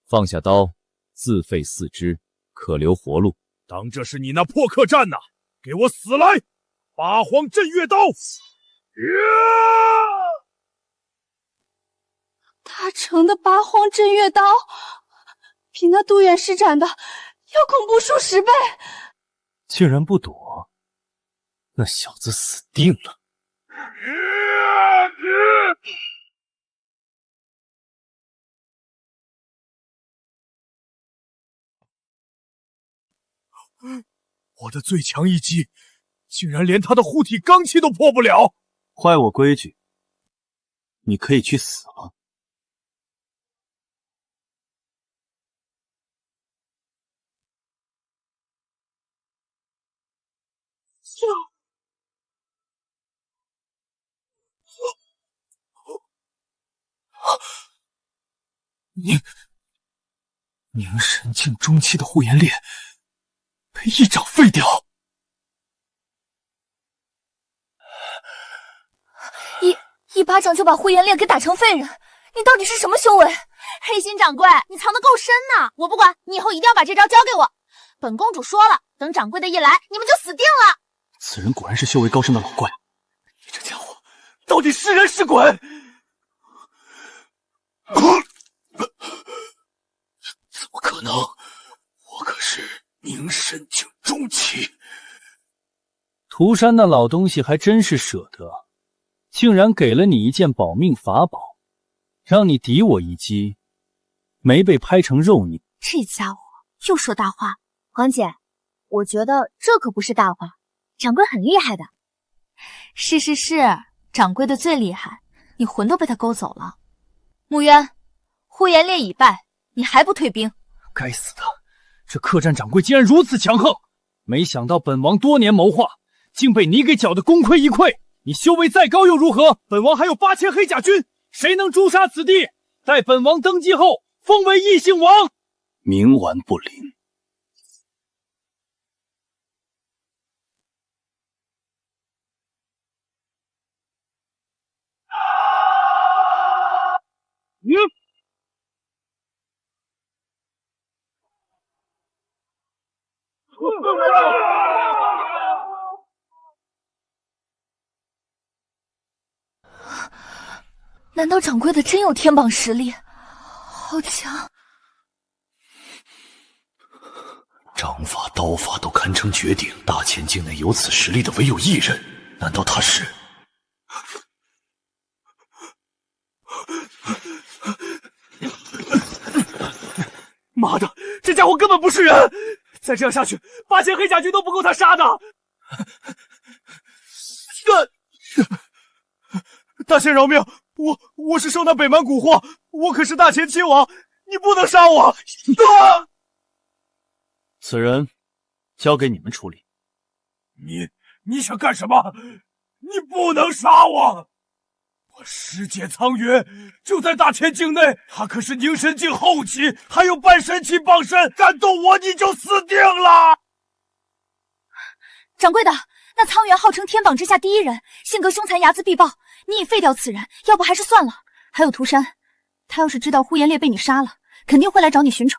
放下刀，自废4肢，可留活路。当这是你那破客栈呐！给我死来！八荒镇月刀！大成的八荒镇月刀，比那杜远施展的要恐怖数10倍。竟然不躲，那小子死定了！我的最强一击，竟然连他的护体罡气都破不了！坏我规矩，你可以去死了。凝神境中期的呼延烈被一掌废掉，一巴掌就把呼延烈给打成废人，你到底是什么修为？黑心掌柜，你藏得够深呐！我不管，你以后一定要把这招交给我。本公主说了，等掌柜的一来，你们就死定了。此人果然是修为高深的老怪，你这家伙到底是人是鬼？怎么可能？我可是凝神境中期。涂山那老东西还真是舍得，竟然给了你一件保命法宝，让你抵我一击，没被拍成肉泥。这家伙又说大话。黄姐，我觉得这可不是大话，掌柜很厉害的。是，掌柜的最厉害，你魂都被他勾走了。穆渊，呼延烈已败，你还不退兵？该死的，这客栈掌柜竟然如此强横！没想到本王多年谋划，竟被你给搅得功亏一篑。你修为再高又如何？本王还有8000黑甲军，谁能诛杀此地？待本王登基后，封为异姓王。冥顽不灵。难道掌柜的真有天榜实力？好强！掌法、刀法都堪称绝顶，大前境内有此实力的唯有一人，难道他是？妈的，这家伙根本不是人！再这样下去，8000黑甲军都不够他杀的。大仙饶命！我是受那北蛮蛊惑，我可是大前亲王，你不能杀我！此人交给你们处理。你想干什么？你不能杀我！我师姐苍云就在大前境内，她可是凝神境后期，还有半神期傍身，敢动我你就死定了！掌柜的，那苍元号称天榜之下第一人，性格凶残，睚眦必报。你已废掉此人，要不还是算了。还有涂山，他要是知道呼延烈被你杀了，肯定会来找你寻仇。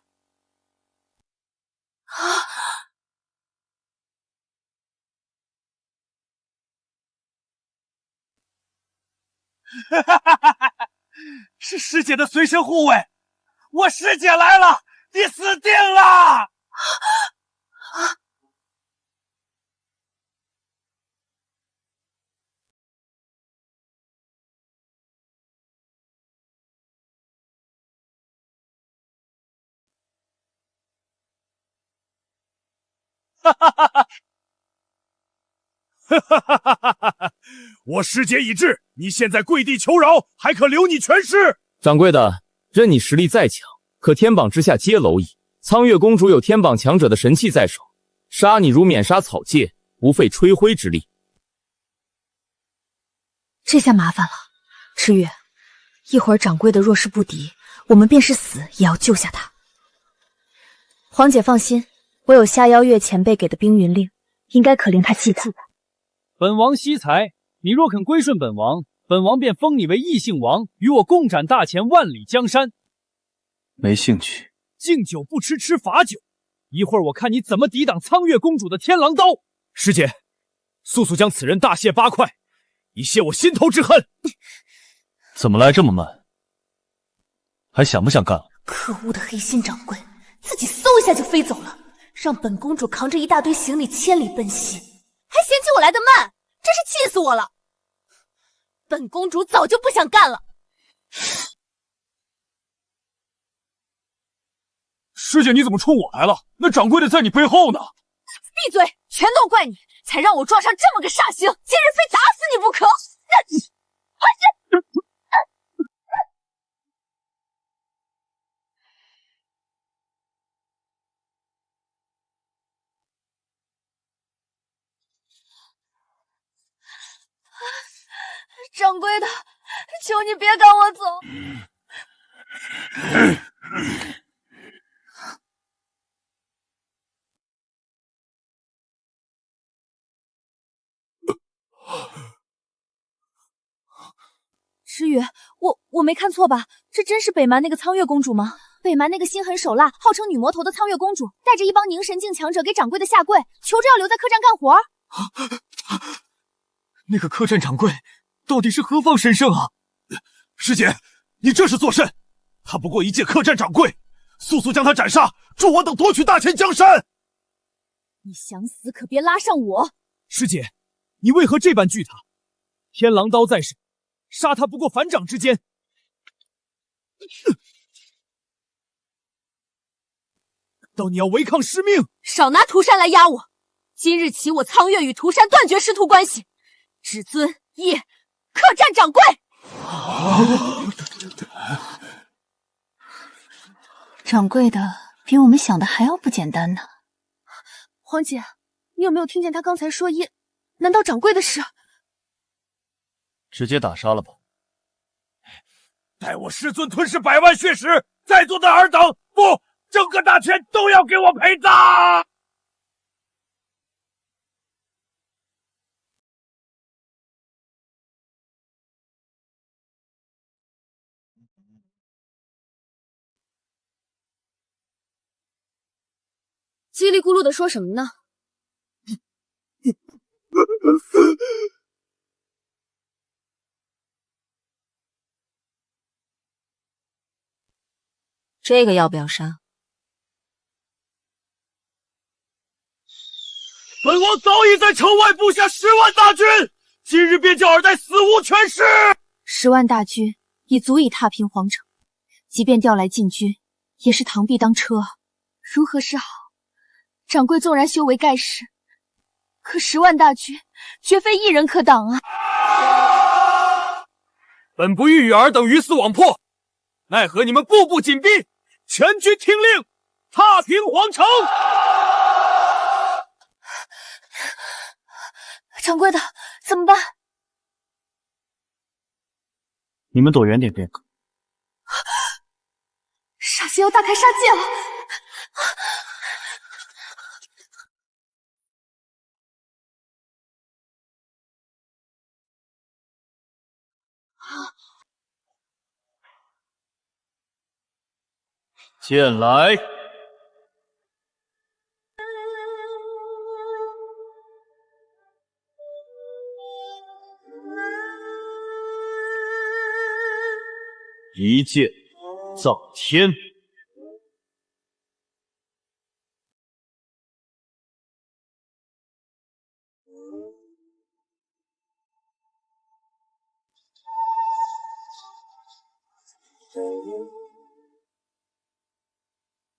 是师姐的随身护卫，我师姐来了，你死定了！哈哈哈哈！哈哈哈哈哈哈！我师节已至，你现在跪地求饶，还可留你全尸。掌柜的，任你实力再强，可天榜之下皆蝼蚁。苍月公主有天榜强者的神器在手，杀你如免杀草芥，不费吹灰之力。这下麻烦了，赤月，一会儿掌柜的若是不敌，我们便是死也要救下他。皇姐放心，我有下妖月前辈给的冰云令，应该可令他弃子。本王惜才，你若肯归顺本王，本王便封你为异姓王，与我共斩大前万里江山。没兴趣。敬酒不吃吃罚酒，一会儿我看你怎么抵挡苍月公主的天狼刀。师姐，速速将此人大卸八块，以泄我心头之恨。怎么来这么慢？还想不想干了？可恶的黑心掌柜，自己嗖一下就飞走了，让本公主扛着一大堆行李千里奔袭，还嫌弃我来得慢，真是气死我了！本公主早就不想干了。师姐，你怎么冲我来了？那掌柜的在你背后呢。闭嘴！全都怪你，才让我撞上这么个煞星，今日非打死你不可！掌柜的，求你别赶我走。诗雨，我没看错吧？这真是北蛮那个苍月公主吗？北蛮那个心狠手辣、号称女魔头的苍月公主，带着一帮凝神境强者给掌柜的下跪，求着要留在客栈干活。那个客栈掌柜到底是何方神圣啊？师姐，你这是作甚？他不过一介客栈掌柜，速速将他斩杀，助我等夺取大前江山。你想死可别拉上我。师姐，你为何这般惧他？天狼刀在手，杀他不过反掌之间。难道你要违抗师命？少拿涂山来压我！今日起，我苍月与涂山断绝师徒关系，只尊叶客栈掌柜。掌柜的比我们想的还要不简单呢。黄姐，你有没有听见他刚才说叶？难道掌柜的是？直接打杀了吧！待我师尊吞噬百万血石，在座的尔等不，整个大千都要给我陪葬！叽里咕噜的说什么呢？这个要不要杀？本王早已在城外布下10万大军，今日便叫尔代死无全尸。10万大军已足以踏平皇城，即便调来禁军，也是螳臂当车啊，如何是好？掌柜纵然修为盖世，可10万大军绝非一人可挡啊！本不欲与尔等鱼死网破，奈何你们步步紧逼，全军听令，踏平皇城！掌柜的，怎么办？你们躲远点便可。煞星要大开杀戒了！剑来！一剑葬天。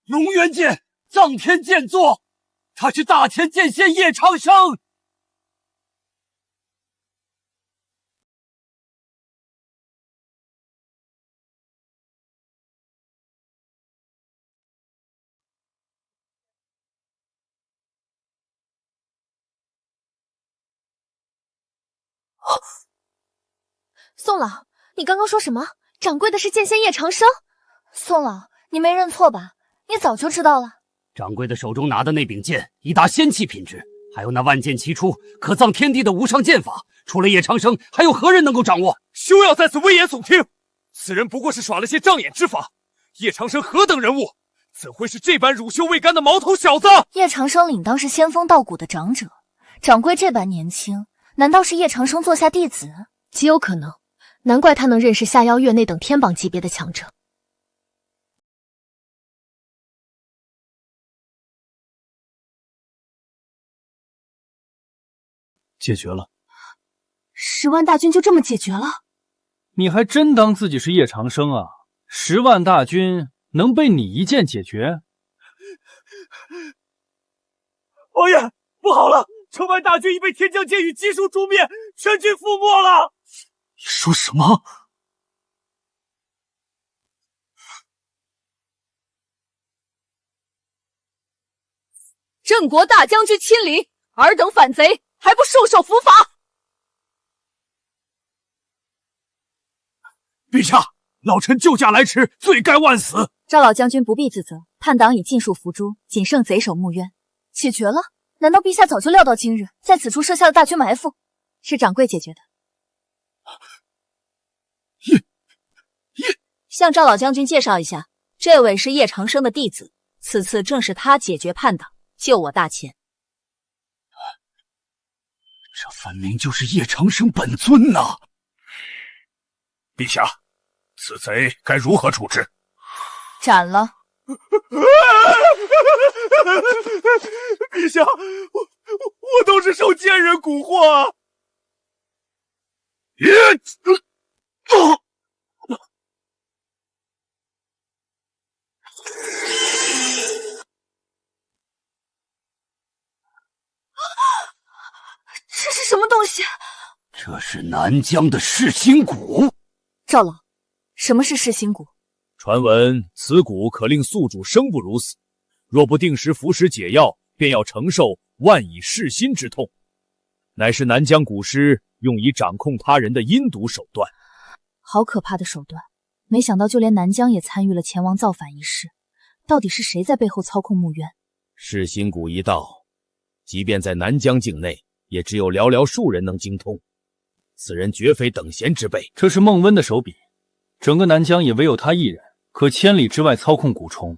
龙元剑，葬天剑作，他是大前剑仙叶长生。宋老，你刚刚说什么？掌柜的是剑仙叶长生？宋老，你没认错吧？你早就知道了。掌柜的手中拿的那柄剑，一大仙气品质，还有那万剑齐出、可葬天地的无上剑法，除了叶长生，还有何人能够掌握？休要在此危言耸听！此人不过是耍了些障眼之法。叶长生何等人物，怎会是这般乳臭未干的毛头小子？叶长生理当是仙风道骨的长者，掌柜这般年轻，难道是叶长生座下弟子？极有可能。难怪他能认识下妖月那等天榜级别的强者。解决了10万大军就这么解决了？你还真当自己是叶长生啊？10万大军能被你一剑解决？王爷，不好了！城外大军已被天降剑雨悉数诛灭，全军覆没了！你说什么？郑国大将军亲临，尔等反贼还不束手伏法？陛下，老臣救驾来迟，罪该万死。赵老将军不必自责，叛党已尽数伏诛，仅剩贼首木渊，解决了。难道陛下早就料到今日在此处设下了大军埋伏？是掌柜解决的。向赵老将军介绍一下，这位是叶长生的弟子，此次正是他解决叛党，救我大前。这分明就是叶长生本尊呐！陛下，此贼该如何处置？斩了！陛下，我都是受奸人蛊惑。这是什么东西？这是南疆的噬心蛊。赵老，什么是噬心蛊？传闻此蛊可令宿主生不如死，若不定时服食解药，便要承受万以噬心之痛，乃是南疆蛊师用以掌控他人的阴毒手段。好可怕的手段！没想到就连南疆也参与了前王造反一事。到底是谁在背后操控木渊？噬心蛊一道，即便在南疆境内，也只有寥寥数人能精通。此人绝非等闲之辈。这是孟温的手笔，整个南疆也唯有他一人可千里之外操控蛊虫。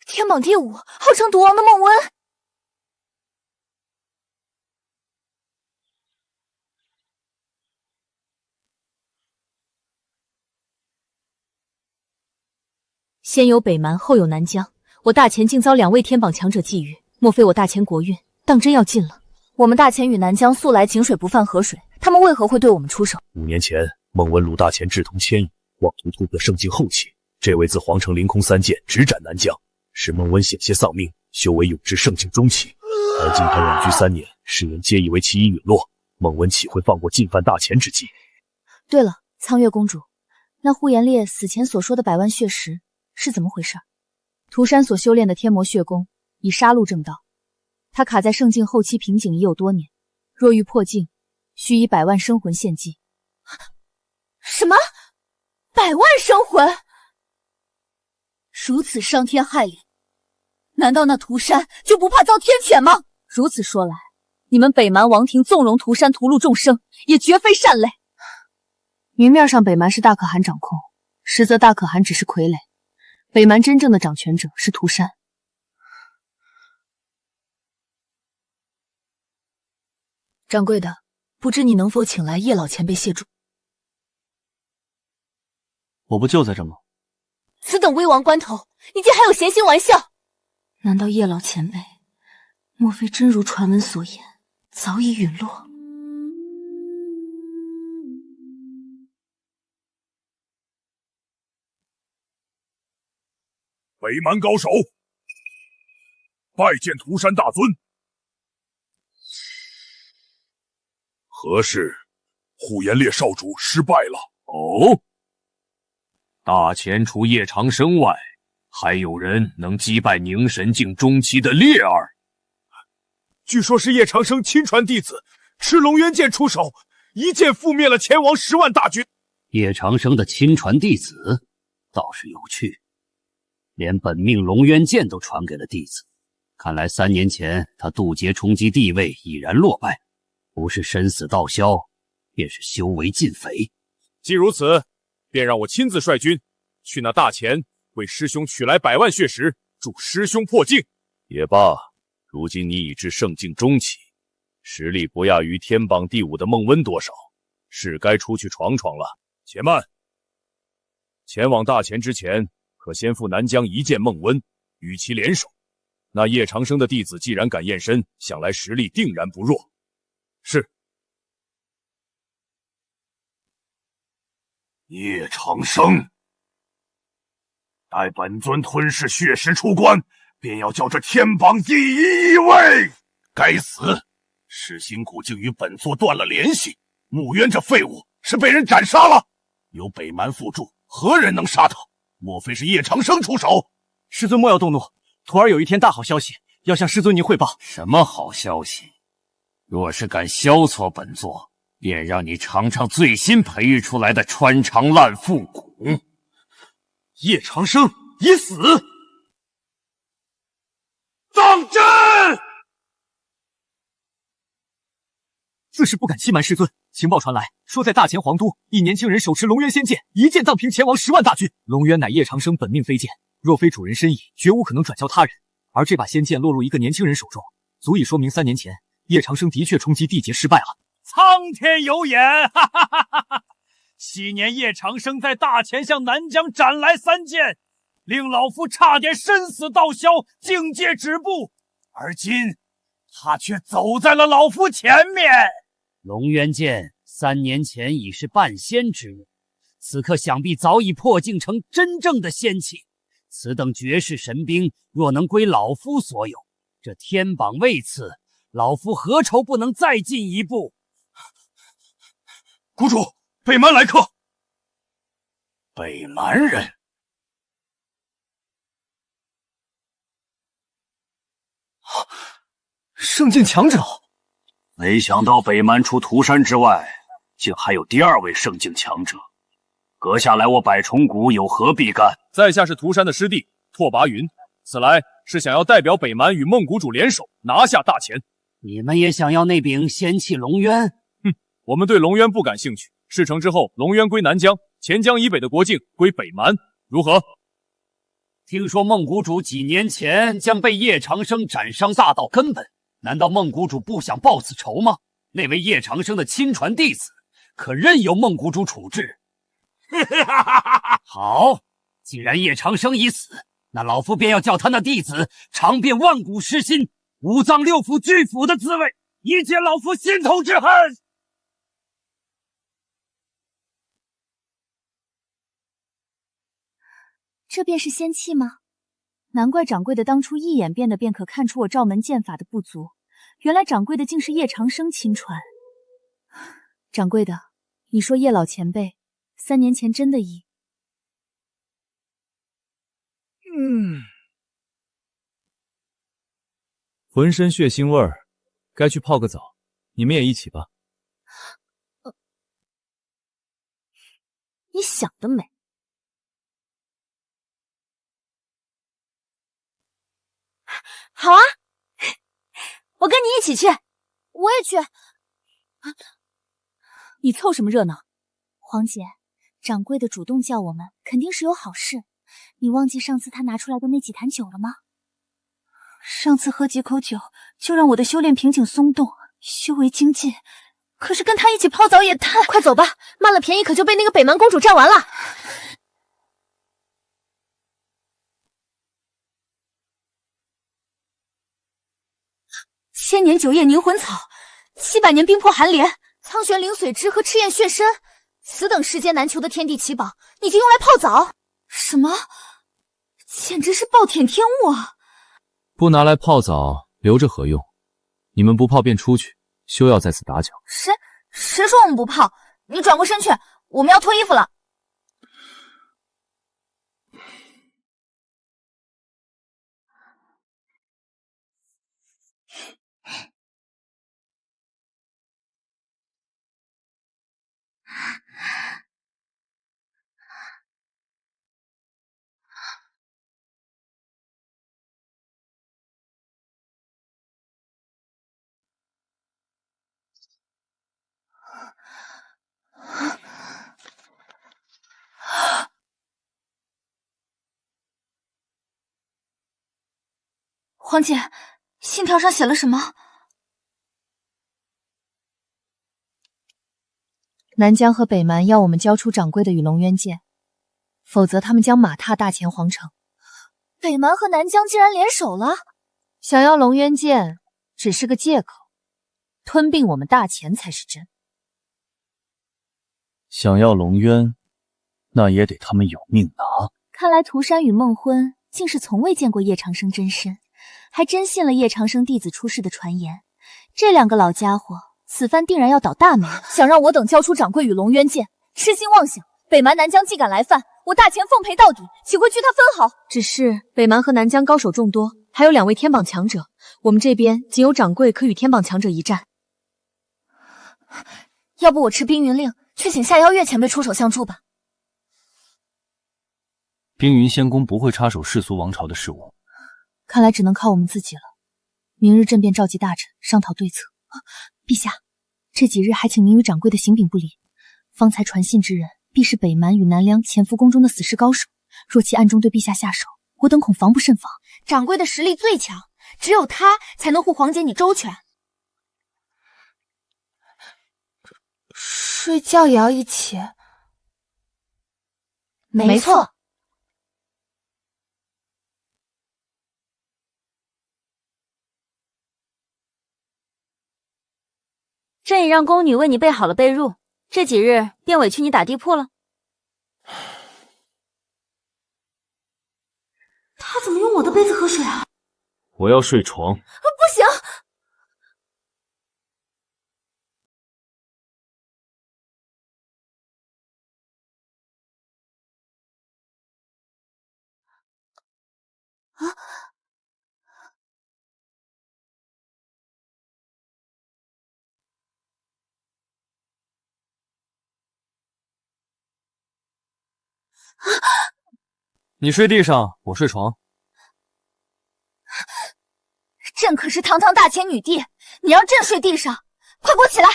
天榜第5，号称毒王的孟温。先有北蛮，后有南疆，我大前竟遭2位天榜强者觊觎，莫非我大前国运当真要尽了？我们大前与南疆素来井水不犯河水，他们为何会对我们出手？5年前，孟温鲁大前志同千羽，妄图突破圣境后期，这位自皇城凌空3剑直斩南疆，使孟温险些丧命，修为永至圣境中期。而今他远居3年，世人皆以为其已陨落，孟温岂会放过进犯大前之计？对了，苍月公主，那呼延烈死前所说的100万血石是怎么回事？涂山所修炼的天魔血功已杀戮正道，他卡在圣境后期瓶颈已有多年，若欲破境，需以100万生魂献祭。什么？100万生魂？如此伤天害理，难道那涂山就不怕遭天谴吗？如此说来，你们北蛮王庭纵容涂山屠戮众生，也绝非善类。明面上北蛮是大可汗掌控，实则大可汗只是傀儡，北蛮真正的掌权者是涂山。掌柜的，不知你能否请来叶老前辈谢主？我不就在这吗？此等危亡关头，你竟还有闲心玩笑？难道叶老前辈，莫非真如传闻所言，早已陨落？北蛮高手，拜见涂山大尊。何事？呼延烈少主失败了。哦，大前除叶长生外，还有人能击败凝神境中期的烈儿？据说是叶长生亲传弟子，持龙渊剑出手，一剑覆灭了前王10万大军。叶长生的亲传弟子倒是有趣，连本命龙渊剑都传给了弟子。看来3年前他渡劫冲击地位已然落败，不是身死道消，便是修为尽肥。既如此，便让我亲自率军去那大前，为师兄取来100万血石，助师兄破境。也罢，如今你已至圣境中期，实力不亚于天榜第5的孟温多少，是该出去闯闯了。且慢，前往大前之前，可先赴南疆一见孟温，与其联手。那叶长生的弟子既然敢现身，想来实力定然不弱。是。叶长生，待本尊吞噬血石出关，便要叫这天榜第1位。该死！石心谷竟与本座断了联系，穆渊这废物是被人斩杀了。有北蛮辅助，何人能杀他？莫非是叶长生出手？师尊莫要动怒，徒儿有一天大好消息要向师尊您汇报。什么好消息？若是敢消挫本座，便让你尝尝最新培育出来的穿肠烂腹骨。叶长生已死！当真！自是不敢欺瞒师尊。情报传来，说在大前皇都，一年轻人手持龙渊仙剑，一剑荡平前王10万大军。龙渊乃叶长生本命飞剑，若非主人身意，绝无可能转交他人。而这把仙剑落入一个年轻人手中，足以说明3年前叶长生的确冲击地劫失败了。苍天有眼，哈哈哈哈哈！昔年叶长生在大前向南疆斩来3剑，令老夫差点身死道消，境界止步。而今他却走在了老夫前面。龙渊剑3年前已是半仙之物，此刻想必早已破境成真正的仙器。此等绝世神兵，若能归老夫所有，这天榜位次，老夫何愁不能再进一步？谷主，北蛮来客。北蛮人？圣境强者。没想到北蛮除涂山之外，竟还有第2位圣境强者。阁下来我百虫谷有何必干？在下是涂山的师弟拓跋云，此来是想要代表北蛮与孟谷主联手拿下大前。你们也想要那柄仙器龙渊？哼，我们对龙渊不感兴趣。事成之后，龙渊归南疆，钱江以北的国境归北蛮，如何？听说孟谷主几年前将被叶长生斩伤大到根本，难道孟谷主不想报此仇吗？那位叶长生的亲传弟子，可任由孟谷主处置？好，既然叶长生已死，那老夫便要叫他那弟子尝遍万古尸心、五脏六腑俱腐的滋味，以解老夫心头之恨。这便是仙器吗？难怪掌柜的当初一眼便可看出我罩门剑法的不足，原来掌柜的竟是叶长生亲传。掌柜的，你说叶老前辈3年前真的已……浑身血腥味儿，该去泡个澡，你们也一起吧。你想得美！好啊，我跟你一起去。我也去。你凑什么热闹？黄姐，掌柜的主动叫我们，肯定是有好事。你忘记上次他拿出来的那几坛酒了吗？上次喝几口酒，就让我的修炼瓶颈松动，修为精进。可是跟他一起泡澡也太……快走吧，慢了便宜可就被那个北蛮公主占完了。1000年9夜凝魂草，700年冰魄寒莲，苍玄灵髓汁和赤焰血参，此等世间难求的天地奇宝，你就用来泡澡？什么简直是暴殄天物啊！不拿来泡澡，留着何用？你们不泡便出去，休要在此打搅。谁说我们不泡？你转过身去，我们要脱衣服了。黄姐，信条上写了什么？南疆和北蛮要我们交出掌柜的与龙渊剑，否则他们将马踏大前皇城。北蛮和南疆竟然联手了，想要龙渊剑只是个借口，吞并我们大前才是真。想要龙渊，那也得他们有命拿。看来涂山与孟昏竟是从未见过叶长生真身，还真信了叶长生弟子出世的传言。这两个老家伙此番定然要倒大霉，想让我等交出掌柜与龙渊剑，痴心妄想！北蛮南疆既敢来犯，我大前奉陪到底，岂会居他分毫？只是北蛮和南疆高手众多，还有2位天榜强者，我们这边仅有掌柜可与天榜强者一战。要不我持冰云令，去请下妖月前辈出手相助吧。冰云仙宫不会插手世俗王朝的事务，看来只能靠我们自己了。明日朕便召集大臣商讨对策。陛下，这几日还请您与掌柜的行柄不离。方才传信之人必是北蛮与南梁潜伏宫中的死士高手，若其暗中对陛下下手，我等恐防不胜防。掌柜的实力最强，只有他才能护皇姐你周全。睡觉也要一起？没错。朕已让宫女为你备好了被褥，这几日便委屈你打地铺了。他怎么用我的杯子喝水啊？我要睡床。不行！啊！你睡地上，我睡床。朕可是堂堂大前女帝，你让朕睡地上，快给我起来！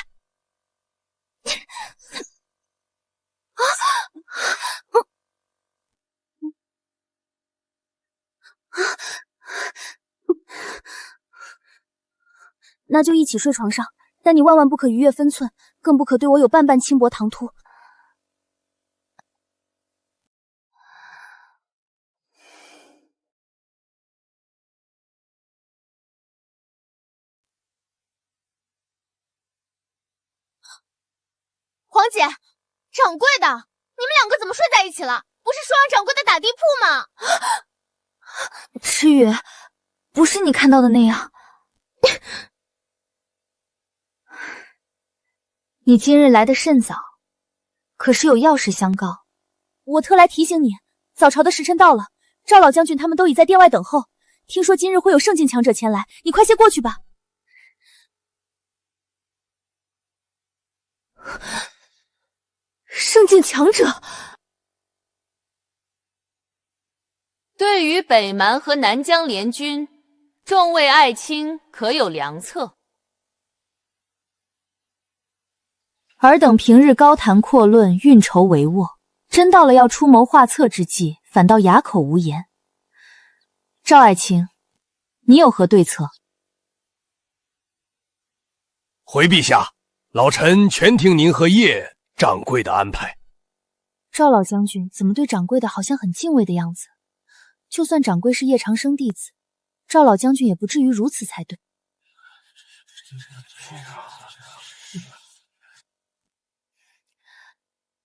那就一起睡床上，但你万万不可逾越分寸，更不可对我有半轻薄唐突。黄姐，掌柜的，你们2个怎么睡在一起了？不是说让掌柜的打地铺吗？赤羽，不是你看到的那样。你今日来得甚早，可是有要事相告。我特来提醒你，早朝的时辰到了，赵老将军他们都已在殿外等候。听说今日会有圣境强者前来，你快些过去吧。圣境强者。对于北蛮和南疆联军，众位爱卿可有良策？尔等平日高谈阔论，运筹帷幄，真到了要出谋划策之际，反倒哑口无言。赵爱卿，你有何对策？回陛下，老臣全听您和叶掌柜的安排。赵老将军怎么对掌柜的好像很敬畏的样子？就算掌柜是叶长生弟子，赵老将军也不至于如此才对。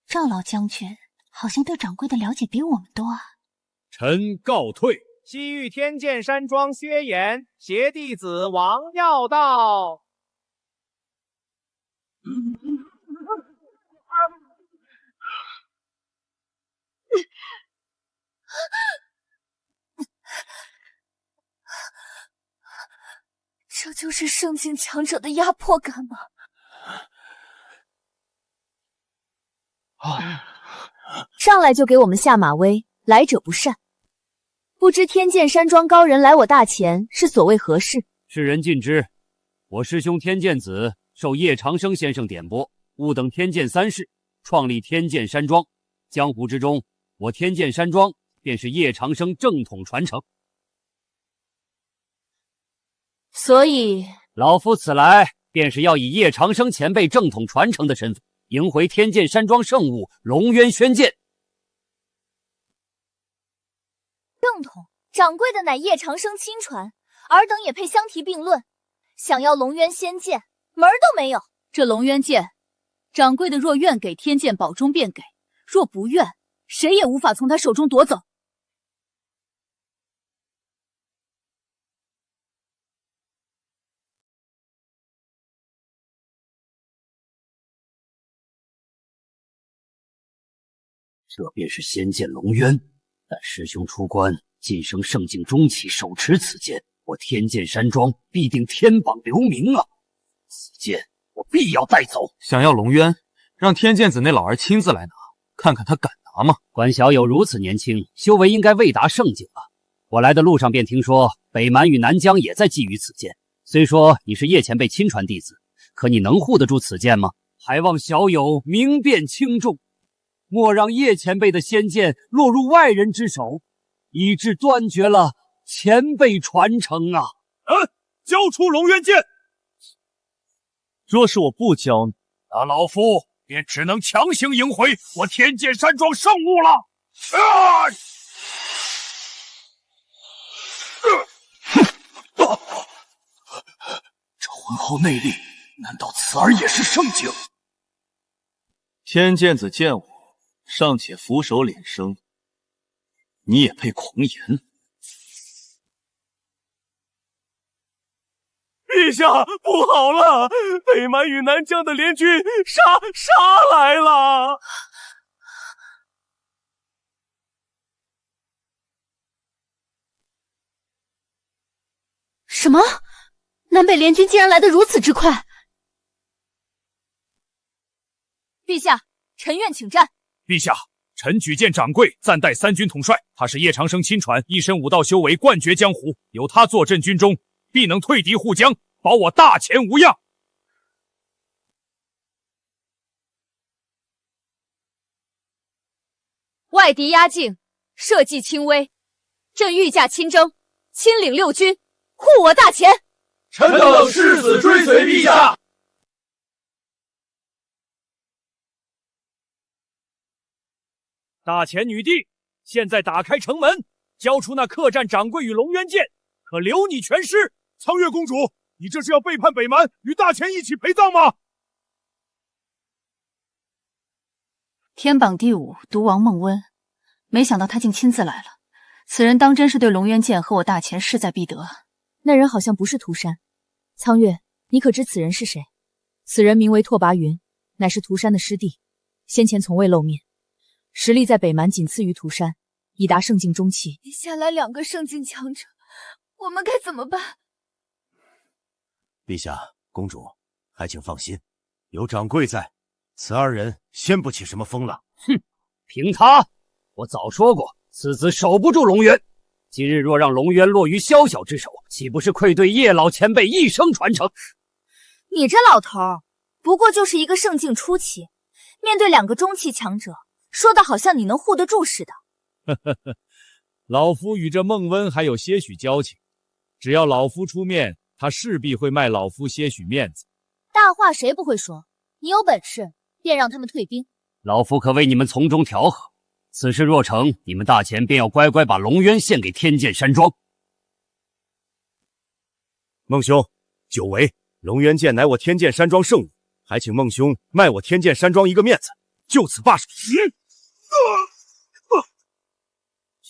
赵老将军好像对掌柜的了解比我们多啊。臣告退。西域天剑山庄薛岩携弟子王耀道。这就是圣境强者的压迫感吗？上来就给我们下马威，来者不善。不知天剑山庄高人来我大前是所谓何事？世人尽知，我师兄天剑子受叶长生先生点拨，悟等天剑三式，创立天剑山庄。江湖之中，我天剑山庄便是叶长生正统传承。所以，老夫此来便是要以叶长生前辈正统传承的身份，迎回天剑山庄圣物龙渊轩剑。正统掌柜的乃叶长生亲传，尔等也配相提并论。想要龙渊仙剑，门儿都没有。这龙渊剑，掌柜的若愿给天剑宝中便给，若不愿，谁也无法从他手中夺走。这便是仙剑龙渊，但师兄出关，晋升圣境中期，手持此剑，我天剑山庄必定天榜留名啊！此剑我必要带走。想要龙渊，让天剑子那老儿亲自来拿，看看他敢拿吗？关小友如此年轻，修为应该未达圣境吧？我来的路上便听说北蛮与南疆也在觊觎此剑。虽说你是叶前辈亲传弟子，可你能护得住此剑吗？还望小友明辨轻重，莫让叶前辈的仙剑落入外人之手，以致断绝了前辈传承啊！交出龙渊剑！若是我不交，那老夫便只能强行迎回我天剑山庄圣物了。这浑厚内力，难道此儿也是圣境？天剑子见我尚且俯首敛声，你也配狂言？陛下，不好了！北蛮与南疆的联军杀来了！什么？南北联军竟然来得如此之快！陛下，臣愿请战。陛下，臣举荐掌柜暂代三军统帅，他是叶长生亲传，一身武道修为冠绝江湖，有他坐镇军中，必能退敌护江，保我大前无恙。外敌压境，社稷轻危，朕御驾亲征，亲领六军，护我大前。臣等誓死追随陛下。大前女帝，现在打开城门，交出那客栈掌柜与龙渊剑，可留你全尸。苍月公主，你这是要背叛北蛮，与大前一起陪葬吗？天榜第5毒王孟温，没想到他竟亲自来了。此人当真是对龙渊剑和我大前势在必得。那人好像不是涂山。苍月，你可知此人是谁？此人名为拓跋云，乃是涂山的师弟，先前从未露面，实力在北蛮仅次于涂山，已达圣境中期。接下来2个圣境强者，我们该怎么办？陛下，公主，还请放心，有掌柜在，此2人掀不起什么风浪。哼，凭他，我早说过，此子守不住龙渊。今日若让龙渊落于宵小之手，岂不是愧对叶老前辈一生传承？你这老头儿，不过就是一个圣境初期，面对2个中期强者，说的好像你能护得住似的。老夫与这孟温还有些许交情，只要老夫出面，他势必会卖老夫些许面子。大话谁不会说？你有本事便让他们退兵。老夫可为你们从中调和。此事若成，你们大前便要乖乖把龙渊献给天剑山庄。孟兄，久违，龙渊剑乃我天剑山庄圣物，还请孟兄卖我天剑山庄一个面子，就此罢手。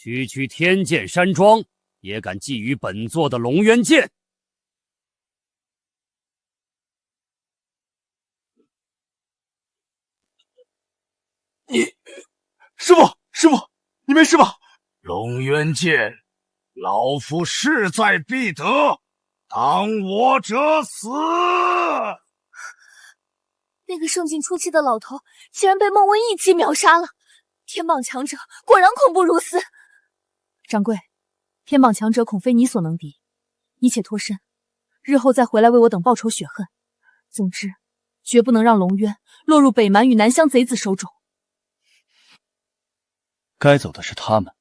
区天剑山庄也敢觊觎本座的龙渊剑？师傅，你没事吧？龙渊剑，老夫势在必得，当我者死！那个盛尽出气的老头，竟然被孟温一击秒杀了。天榜强者果然恐怖如斯。掌柜，天榜强者恐非你所能敌，你且脱身，日后再回来为我等报仇雪恨。总之，绝不能让龙渊落入北蛮与南乡贼子手中。该走的是他们。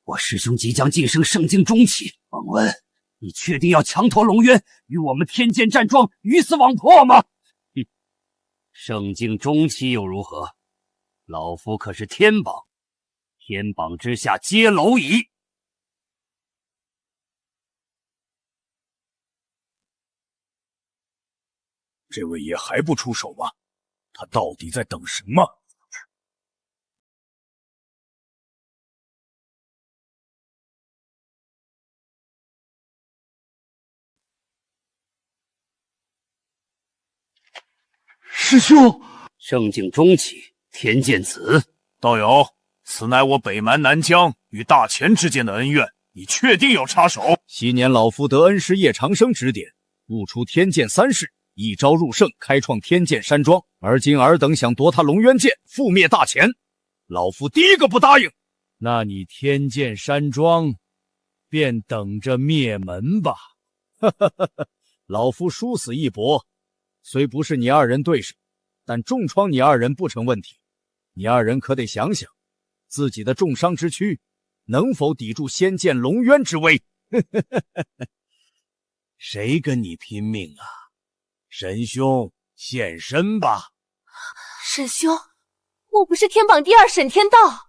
我师兄即将晋升圣境中期，孟温，你确定要强拖龙渊与我们天剑战庄鱼死网破吗？圣境中期又如何？老夫可是天榜，天榜之下皆蝼蚁。这位爷还不出手吗？他到底在等什么？师兄，圣境中期，天剑子，道友，此乃我北蛮南疆与大钱之间的恩怨，你确定要插手？昔年老夫得恩师叶长生指点，悟出天剑三式，一招入圣，开创天剑山庄。而今尔等想夺他龙渊剑，覆灭大钱，老夫第一个不答应。那你天剑山庄便等着灭门吧！老夫殊死一搏，虽不是你二人对手，但重创你二人不成问题。你二人可得想想，自己的重伤之躯能否抵住仙剑龙渊之威？谁跟你拼命啊？神兄，现身吧！沈兄，我不是天榜第二沈天道。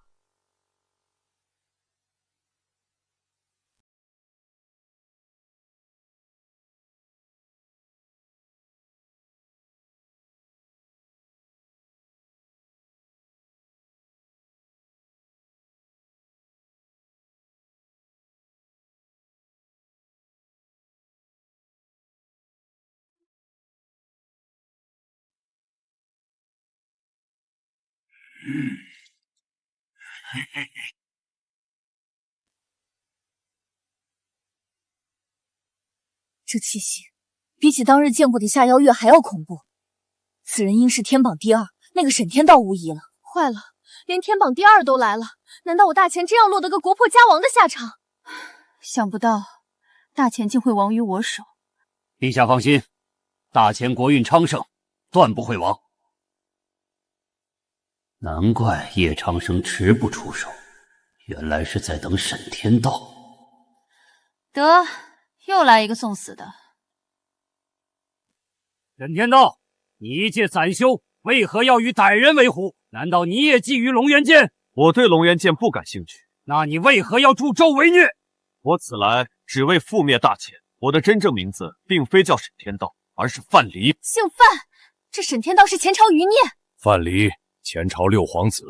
这气息比起当日见过的下妖月还要恐怖。此人应是天榜第二，那个沈天道无疑了。坏了，连天榜第二都来了，难道我大钱真要落得个国破家亡的下场？想不到大钱竟会亡于我手。陛下放心，大钱国运昌盛，断不会亡。难怪叶长生迟不出手，原来是在等沈天道。得，又来一个送死的。沈天道，你一介散修，为何要与歹人为伍？难道你也觊觎龙渊剑？我对龙渊剑不感兴趣。那你为何要助纣为虐？我此来只为覆灭大钱。我的真正名字并非叫沈天道，而是范蠡。姓范，这沈天道是前朝余孽。范蠡，前朝六皇子，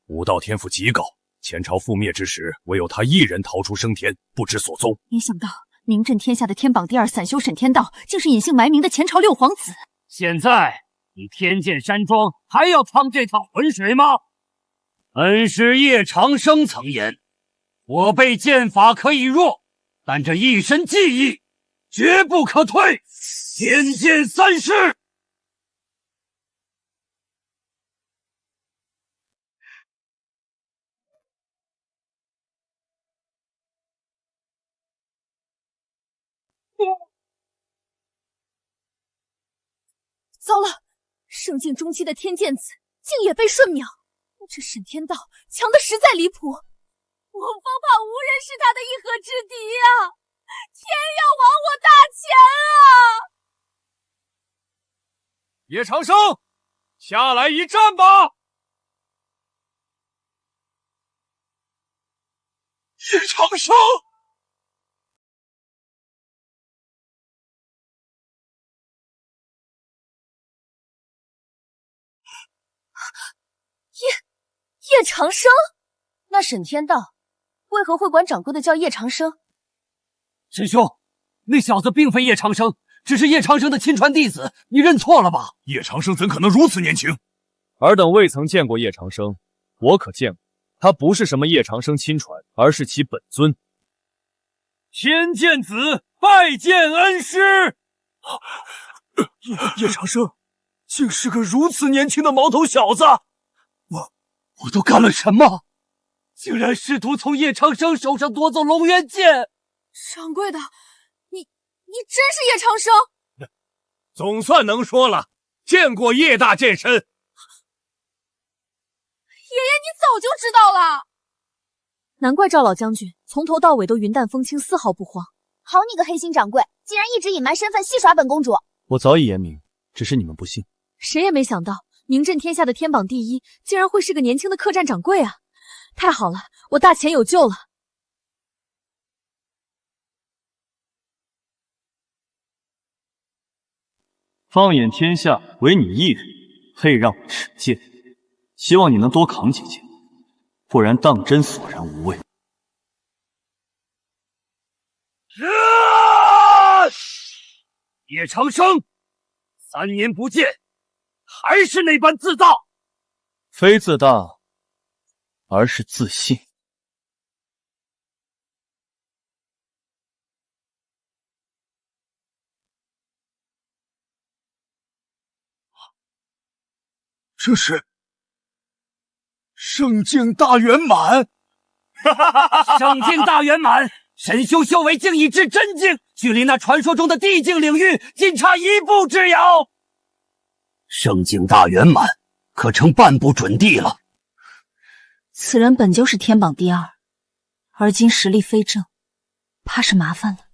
武道天赋极高。前朝覆灭之时，唯有他一人逃出升天，不知所踪。没想到名震天下的天榜第二散修沈天道，竟是隐姓埋名的前朝六皇子。现在你天剑山庄还要趟这趟浑水吗？恩师叶长生曾言，我辈剑法可以弱，但这一身技艺绝不可退。天剑三式。糟了，圣境中期的天剑子竟也被瞬秒，这沈天道强的实在离谱，我方怕无人是他的一合之敌啊！天要亡我大钱啊！叶长生，下来一战吧！叶长生。叶叶长生？那沈天道为何会管掌柜的叫叶长生？师兄，那小子并非叶长生，只是叶长生的亲传弟子，你认错了吧？叶长生怎可能如此年轻？尔等未曾见过叶长生，我可见过。他不是什么叶长生亲传，而是其本尊。天剑子拜见恩师。叶长生竟是个如此年轻的毛头小子，我都干了什么？竟然试图从叶长生手上夺走龙元剑！掌柜的，你真是叶长生？总算能说了，见过叶大剑神。爷爷，你早就知道了。难怪赵老将军从头到尾都云淡风轻，丝毫不慌。好你个黑心掌柜，竟然一直隐瞒身份，戏耍本公主！我早已言明，只是你们不信。谁也没想到，名震天下的天榜第一，竟然会是个年轻的客栈掌柜啊！太好了，我大钱有救了。放眼天下，唯你一人配让我惩戒，希望你能多扛几剑，不然当真索然无味。叶长生，3年不见，还是那般自大。非自大，而是自信。这是圣境大圆满。圣境大圆满，神修修为竟已至真境，距离那传说中的地境领域仅差一步之遥。圣境大圆满，可成半步准地了。此人本就是天榜第2，而今实力非正，怕是麻烦了。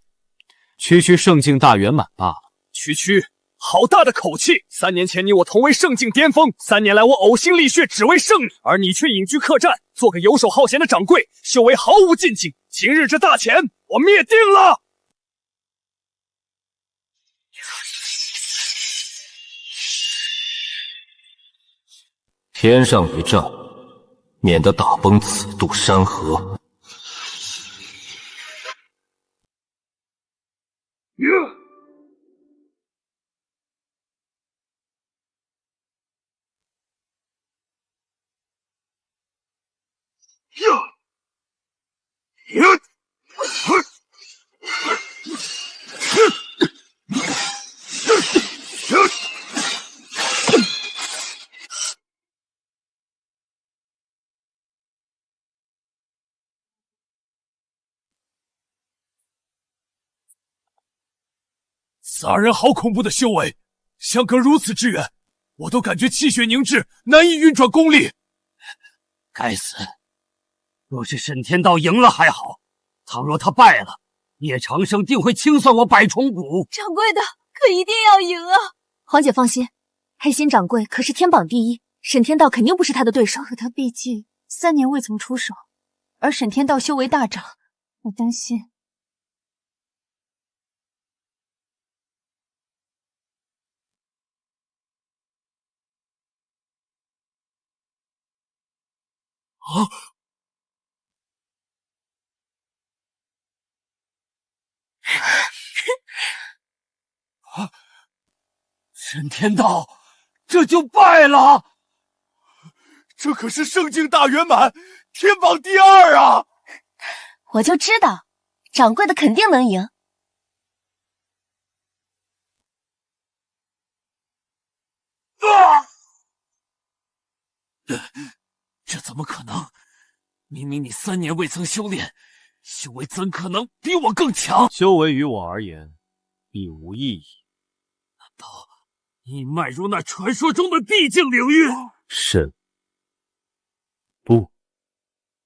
区圣境大圆满罢了。区，好大的口气！3年前你我同为圣境巅峰，3年来我呕心沥血只为胜你，而你却隐居客栈，做个游手好闲的掌柜，修为毫无进境。今日这大钱，我灭定了！天上一丈，免得打崩此渡山河。此2人好恐怖的修为，相隔如此之远，我都感觉气血凝滞，难以运转功力。该死！若是沈天道赢了还好，倘若他败了，叶长生定会清算我百重骨。掌柜的可一定要赢啊！皇姐放心，黑心掌柜可是天榜第1，沈天道肯定不是他的对手。可他毕竟3年未曾出手，而沈天道修为大涨，我担心。沈天道这就败了，这可是圣境大圆满，天榜第2啊！我就知道，掌柜的肯定能赢。这怎么可能？明明你3年未曾修炼，修为怎可能比我更强？修为于我而言，已无意义。难道你迈入那传说中的地境领域？慎不，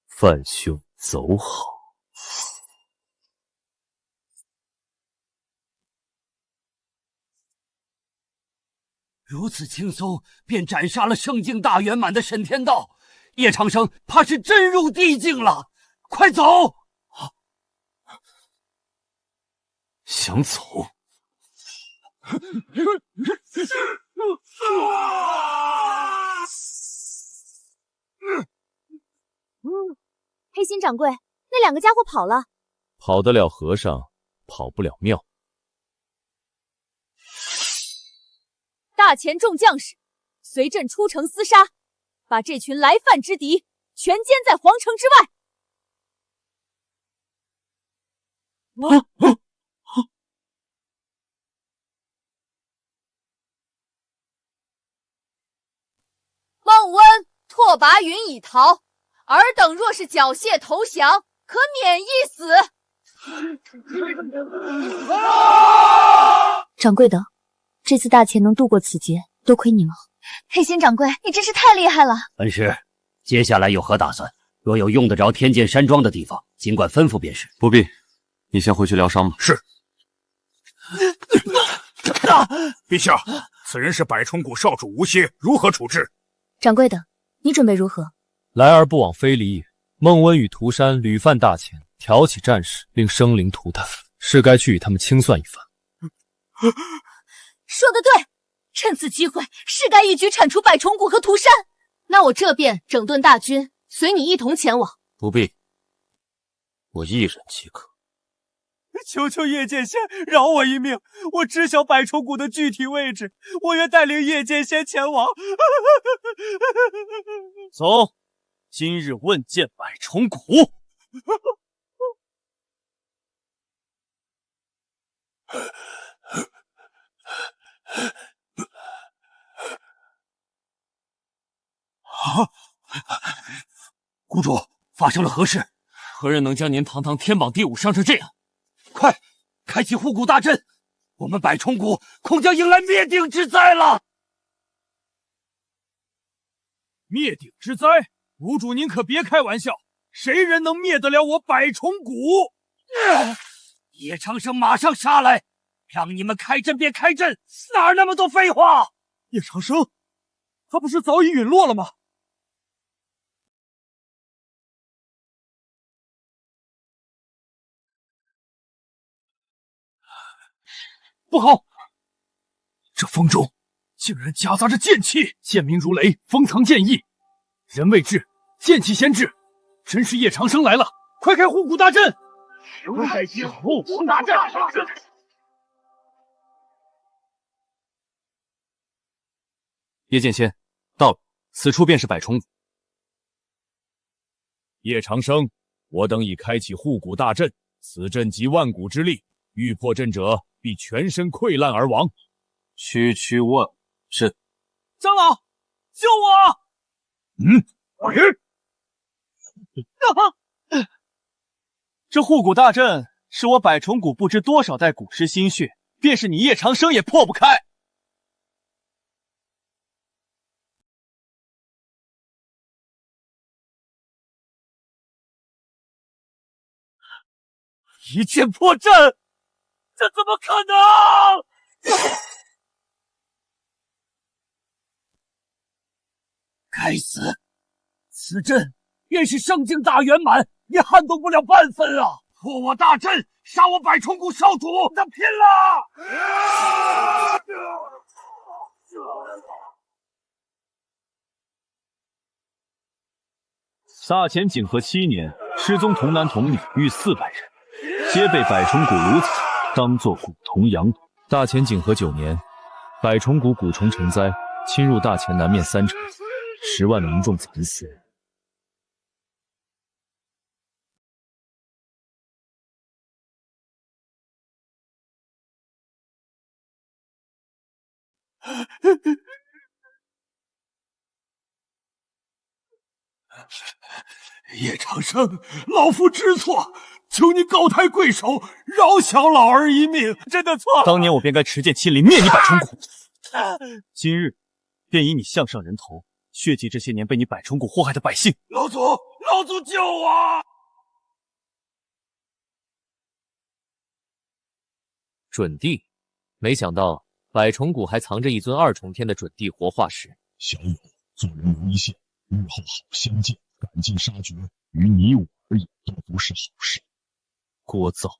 范兄走好。如此轻松便斩杀了圣境大圆满的沈天道，叶长生怕是真入地境了。快走！想走？黑心掌柜，那两个家伙跑了。跑得了和尚，跑不了庙。大前众将士，随朕出城厮杀，把这群来犯之敌全歼在皇城之外。孟温、拓跋云已逃，尔等若是缴械投降，可免一死。掌柜的，这次大钱能渡过此劫，多亏你了。黑心掌柜，你真是太厉害了。恩师，接下来有何打算？若有用得着天剑山庄的地方，尽管吩咐便是。不必，你先回去疗伤吧。是。陛下，此人是百虫谷少主吴歇，如何处置？掌柜的，你准备如何？来而不往非礼也。孟温与涂山屡犯大前，挑起战事，令生灵涂炭，是该去与他们清算一番。说得对，趁此机会，是该一举铲除百虫谷和涂山。那我这便整顿大军，随你一同前往。不必，我一人即可。求求叶剑仙饶我一命，我知晓百虫谷的具体位置，我愿带领叶剑仙前往。走，今日问剑百虫谷。谷主，发生了何事？何人能将您堂堂天榜第5伤成这样？快，开启护谷大阵！我们百虫谷恐将迎来灭顶之灾了！灭顶之灾？谷主您可别开玩笑，谁人能灭得了我百虫谷？叶长生马上杀来，让你们开阵便开阵，哪那么多废话？叶长生，他不是早已陨落了吗？不好！这风中竟然夹杂着剑气，剑鸣如雷，封藏剑意，人未至，剑气先至，真是叶长生来了！快开护谷大阵！开启护谷大阵！叶剑仙，到了，此处便是百虫谷。叶长生，我等已开启护谷大阵，此阵集万谷之力，欲破阵者必全身溃烂而亡。区区万阵，长老，救我！这护谷大阵是我百虫谷不知多少代古师心血，便是你叶长生也破不开。一剑破阵，这怎么可能？该死！此阵便是圣境大圆满，也撼动不了半分啊！破我大阵，杀我百虫谷少主，他拼了！萨前景和7年，失踪童男童女逾400人，皆被百虫谷如此当作蛊童养蛊。大前景和9年，百虫谷蛊虫成灾，侵入大前南面3城，10万民众惨死。叶长生，老夫知错，求你高抬贵手，饶小老儿一命。真的错了，当年我便该持剑亲临灭你百虫谷，今日便以你项上人头，血祭这些年被你百虫谷祸害的百姓。老祖救我！准帝，没想到百虫谷还藏着一尊2重天的准帝活化石。小友，做人留一线，日后好相见。赶尽杀绝，于你我而言都不是好事。聒噪！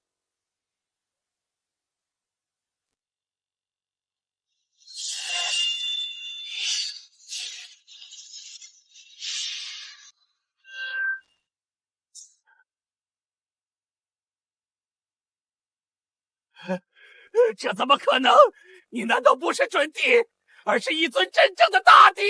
这怎么可能？你难道不是准帝，而是一尊真正的大帝？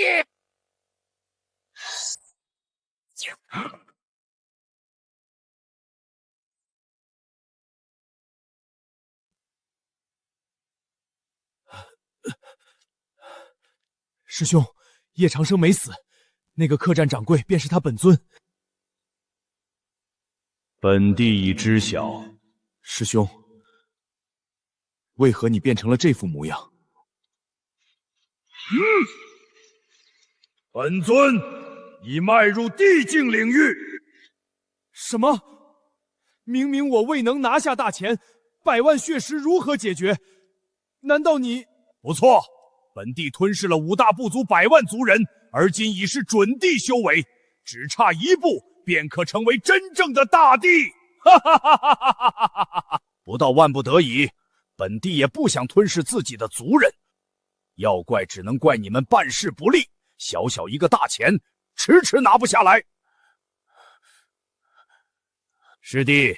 师兄，叶长生没死，那个客栈掌柜便是他本尊。本帝已知晓。师兄，为何你变成了这副模样？本尊已迈入地境领域。什么？明明我未能拿下大钱，100万血石如何解决？难道你……不错，本帝吞噬了5大部族100万族人，而今已是准帝修为，只差一步便可成为真正的大帝。哈哈哈哈哈哈！不到万不得已，本帝也不想吞噬自己的族人。要怪只能怪你们办事不力，小小一个大钱，迟迟拿不下来。师弟，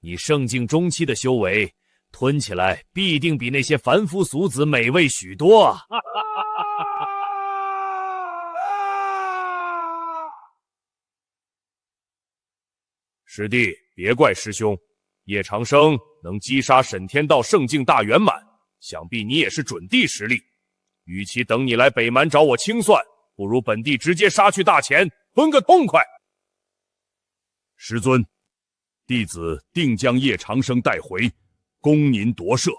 你圣境中期的修为，吞起来必定比那些凡夫俗子美味许多啊！师弟，别怪师兄，叶长生能击杀沈天道圣境大圆满，想必你也是准帝实力。与其等你来北蛮找我清算，不如本帝直接杀去大钱，分个痛快。师尊，弟子定将叶长生带回，供您夺舍。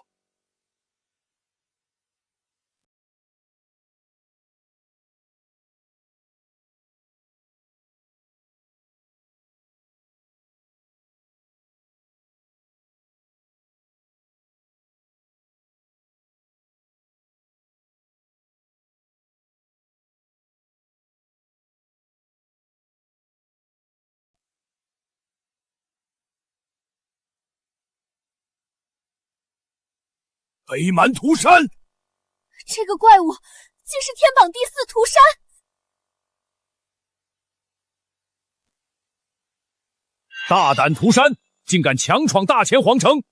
北蛮屠山，这个怪物竟是天榜第4屠山！大胆屠山，竟敢强闯大钱皇城，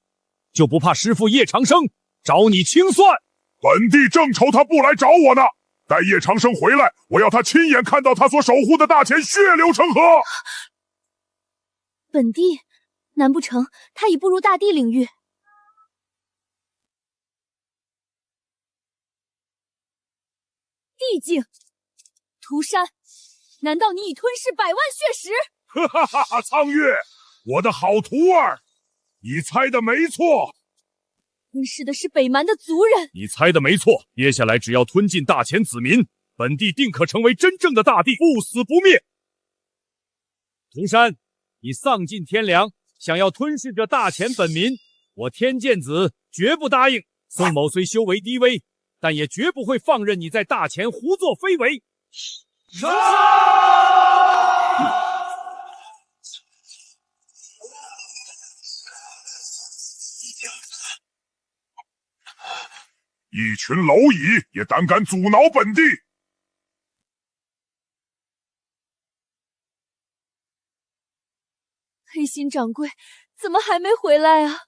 就不怕师父叶长生找你清算？本帝正愁他不来找我呢。待叶长生回来，我要他亲眼看到他所守护的大钱血流成河。本帝，难不成他已步入大帝领域？地境，屠山，难道你已吞噬100万血石？哈哈哈哈！苍月，我的好徒儿，你猜的没错，吞噬的是北蛮的族人。你猜的没错，接下来只要吞尽大钱子民，本帝定可成为真正的大帝，不死不灭。涂山，你丧尽天良，想要吞噬这大钱本民，我天剑子绝不答应。宋某虽修为低微，但也绝不会放任你在大钱胡作非为。一群蝼蚁也胆敢阻挠本帝！黑心掌柜怎么还没回来啊？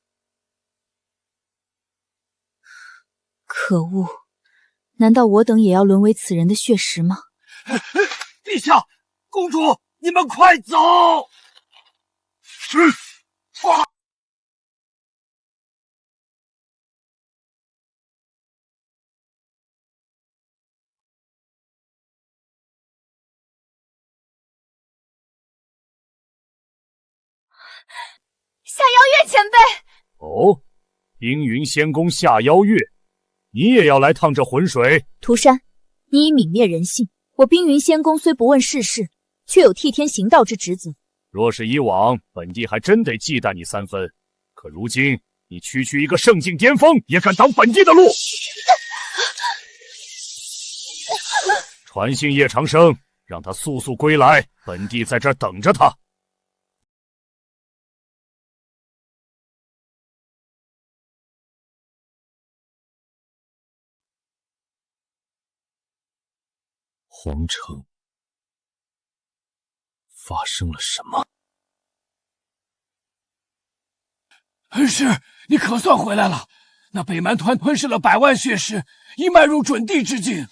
可恶！难道我等也要沦为此人的血食吗？陛下，公主，你们快走！下妖月前辈，哦，冰云仙宫下妖月，你也要来趟这浑水？涂山，你已泯灭人性，我冰云仙宫虽不问世事，却有替天行道之职责。若是以往，本帝还真得忌惮你3分，可如今你区区一个圣境巅峰，也敢挡本帝的路？传信叶长生，让他速速归来，本帝在这儿等着他。皇城发生了什么？恩师，你可算回来了！那北蛮团吞噬了100万血石，已迈入准地之境。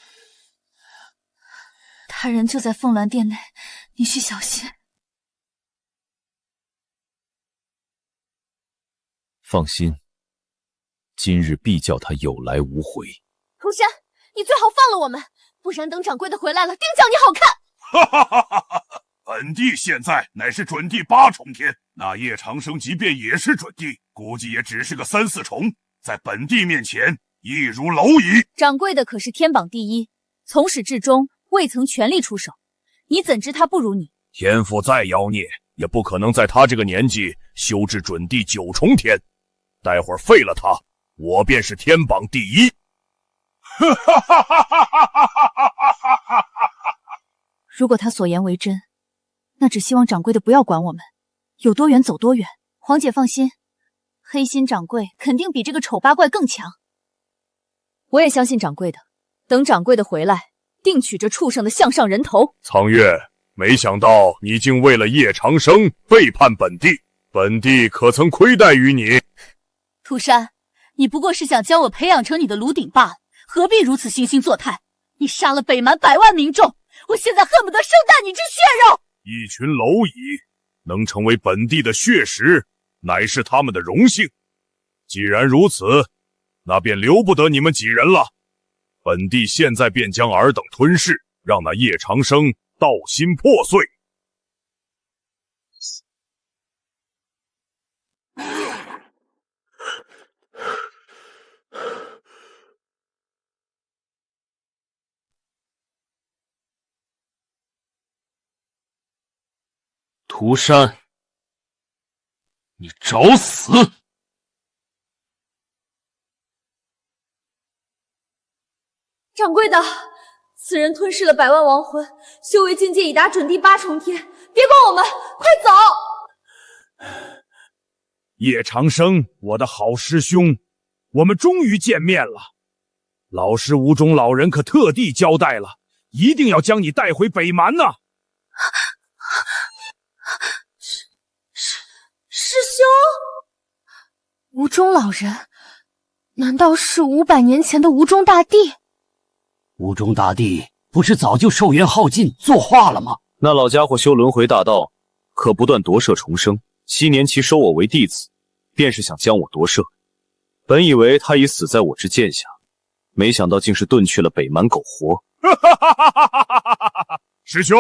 他人就在凤鸾殿内，你需小心。放心，今日必叫他有来无回。涂山，你最好放了我们，不然等掌柜的回来了，定叫你好看。哈哈哈哈！本地现在乃是准地8重天，那叶长生即便也是准地，估计也只是个3、4重，在本地面前亦如蝼蚁。掌柜的可是天榜第一，从始至终未曾全力出手，你怎知他不如你？天赋再妖孽，也不可能在他这个年纪修至准地9重天。待会儿废了他，我便是天榜第一。哈哈哈哈哈哈！如果他所言为真，那只希望掌柜的不要管我们，有多远走多远。黄姐放心，黑心掌柜肯定比这个丑八怪更强。我也相信掌柜的，等掌柜的回来，定取这畜生的项上人头。苍月，没想到你竟为了叶长生背叛本地，本地可曾亏待于你？涂山，你不过是想将我培养成你的炉鼎罢了，何必如此惺惺作态？你杀了北蛮100万民众，我现在恨不得生啖你这血肉！一群蝼蚁能成为本地的血食，乃是他们的荣幸。既然如此，那便留不得你们几人了。本地现在便将尔等吞噬，让那叶长生道心破碎。涂山，你找死！掌柜的，此人吞噬了100万亡魂，修为境界已达准地8重天，别管我们，快走！叶长生，我的好师兄，我们终于见面了。老师吴中老人可特地交代了，一定要将你带回北蛮呢。师兄，吴中老人，难道是500年前的吴中大帝？吴中大帝不是早就寿元耗尽作化了吗？那老家伙修轮回大道，可不断夺舍重生。7年期收我为弟子，便是想将我夺舍。本以为他已死在我之剑下，没想到竟是遁去了北蛮苟活。师兄，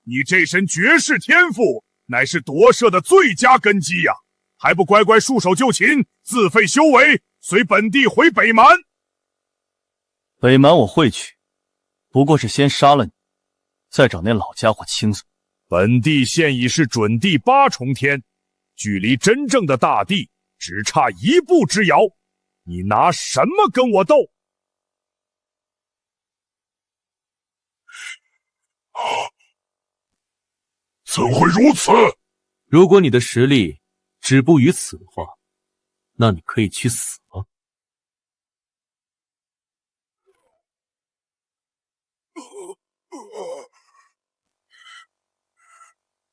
你这身绝世天赋乃是夺舍的最佳根基呀，还不乖乖束手就擒，自废修为，随本地回北蛮？北蛮我会去，不过是先杀了你，再找那老家伙倾诉。本地现已是准地8重天，距离真正的大地只差1步之遥，你拿什么跟我斗？怎会如此？如果你的实力止步于此的话，那你可以去死了。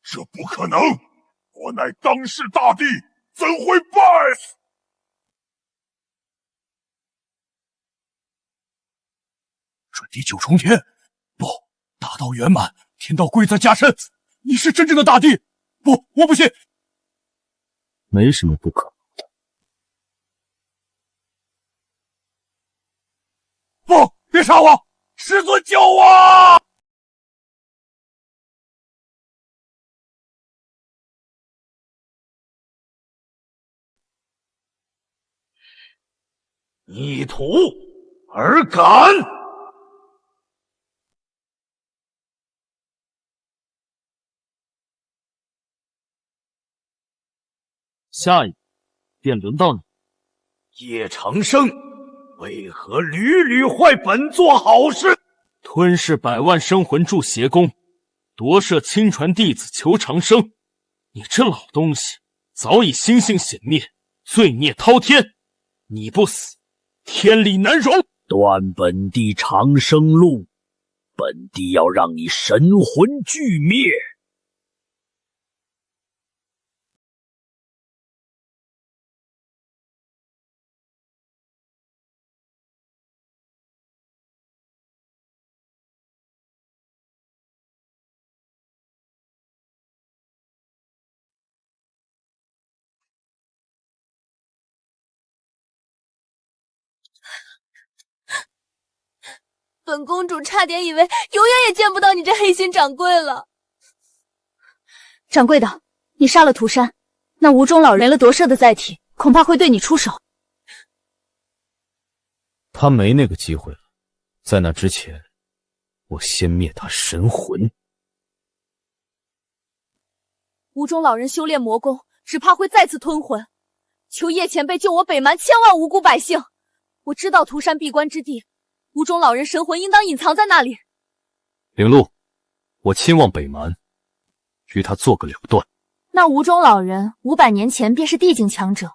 这不可能！我乃当世大帝，怎会败？准地9重天，不，大道圆满，天道贵在加身。你是真正的大帝？不，我不信。没什么不可能的。不，别杀我！师尊救我！逆徒而敢！下一步便轮到你。叶长生，为何屡屡坏本座好事？吞噬100万生魂铸邪功，夺舍亲传弟子求长生。你这老东西，早已心性显灭，罪孽滔天。你不死，天理难容。断本地长生路，本地要让你神魂俱灭。本公主差点以为永远也见不到你这黑心掌柜了。掌柜的，你杀了涂山，那吴中老人没了夺舍的载体，恐怕会对你出手。他没那个机会了，在那之前，我先灭他神魂。吴中老人修炼魔功，只怕会再次吞魂。求叶前辈救我北蛮千万无辜百姓。我知道涂山闭关之地，吴中老人神魂应当隐藏在那里。灵鹿，我亲望北蛮，与他做个了断。那吴中老人500年前便是地境强者，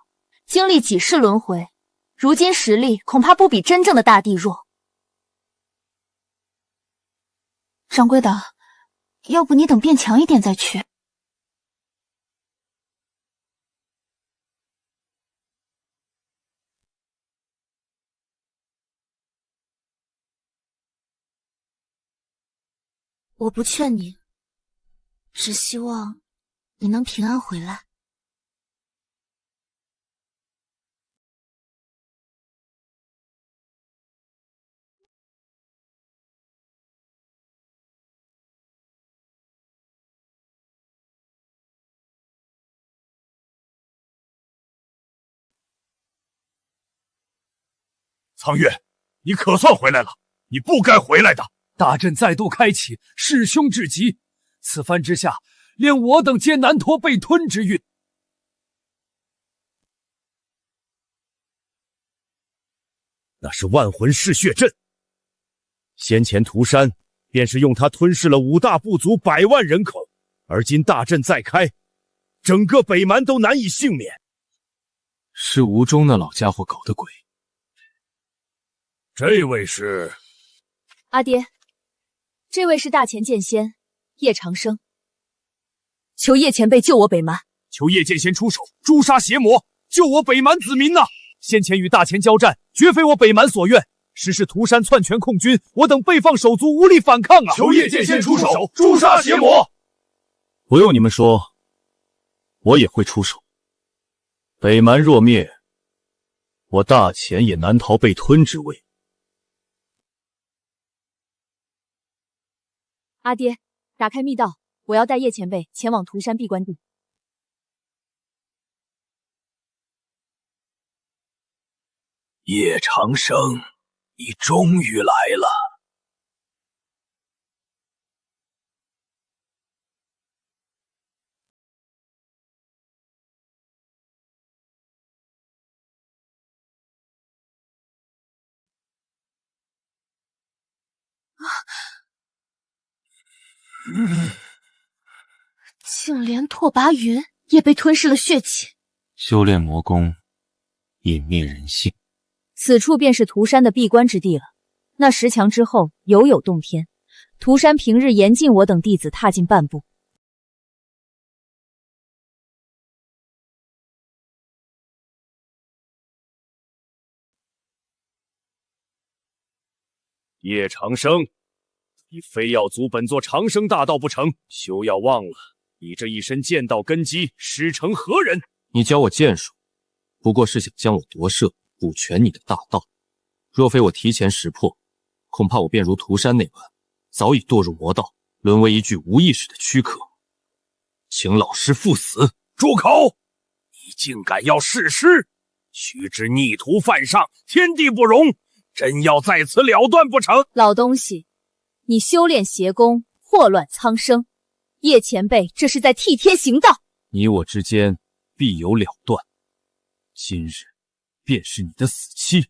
经历几世轮回，如今实力恐怕不比真正的大帝弱。掌柜的，要不你等变强一点再去。我不劝你，只希望你能平安回来。苍月，你可算回来了，你不该回来的。大阵再度开启，势凶至极，此番之下，连我等皆难脱被吞之运。那是万魂噬血阵，先前涂山便是用它吞噬了5大部族100万人口，而今大阵再开，整个北蛮都难以幸免。是吴中那老家伙搞的鬼。这位是？阿爹，这位是大前剑仙叶长生，求叶前辈救我北蛮。求叶剑仙出手，诛杀邪魔，救我北蛮子民呐！先前与大前交战，绝非我北蛮所愿。实是涂山篡权控军，我等被放手足，无力反抗啊！求叶剑仙出手，诛杀邪魔！不用你们说，我也会出手。北蛮若灭，我大前也难逃被吞之危。阿爹，打开密道，我要带叶前辈前往涂山闭关地。叶长生，你终于来了。竟连拓跋云也被吞噬了血气。修炼魔功，泯灭人性。此处便是涂山的闭关之地了。那10强之后，犹有洞天。涂山平日严禁我等弟子踏进半步。叶长生，你非要阻本座长生大道不成？休要忘了，你这一身剑道根基，师承何人？你教我剑术，不过是想将我夺舍，补全你的大道。若非我提前识破，恐怕我便如涂山那般，早已堕入魔道，沦为一具无意识的躯壳。请老师赴死！住口！你竟敢要弑师！须知逆徒犯上，天地不容，真要在此了断不成？老东西，你修炼邪功，祸乱苍生。叶前辈这是在替天行道。你我之间必有了断，今日便是你的死期。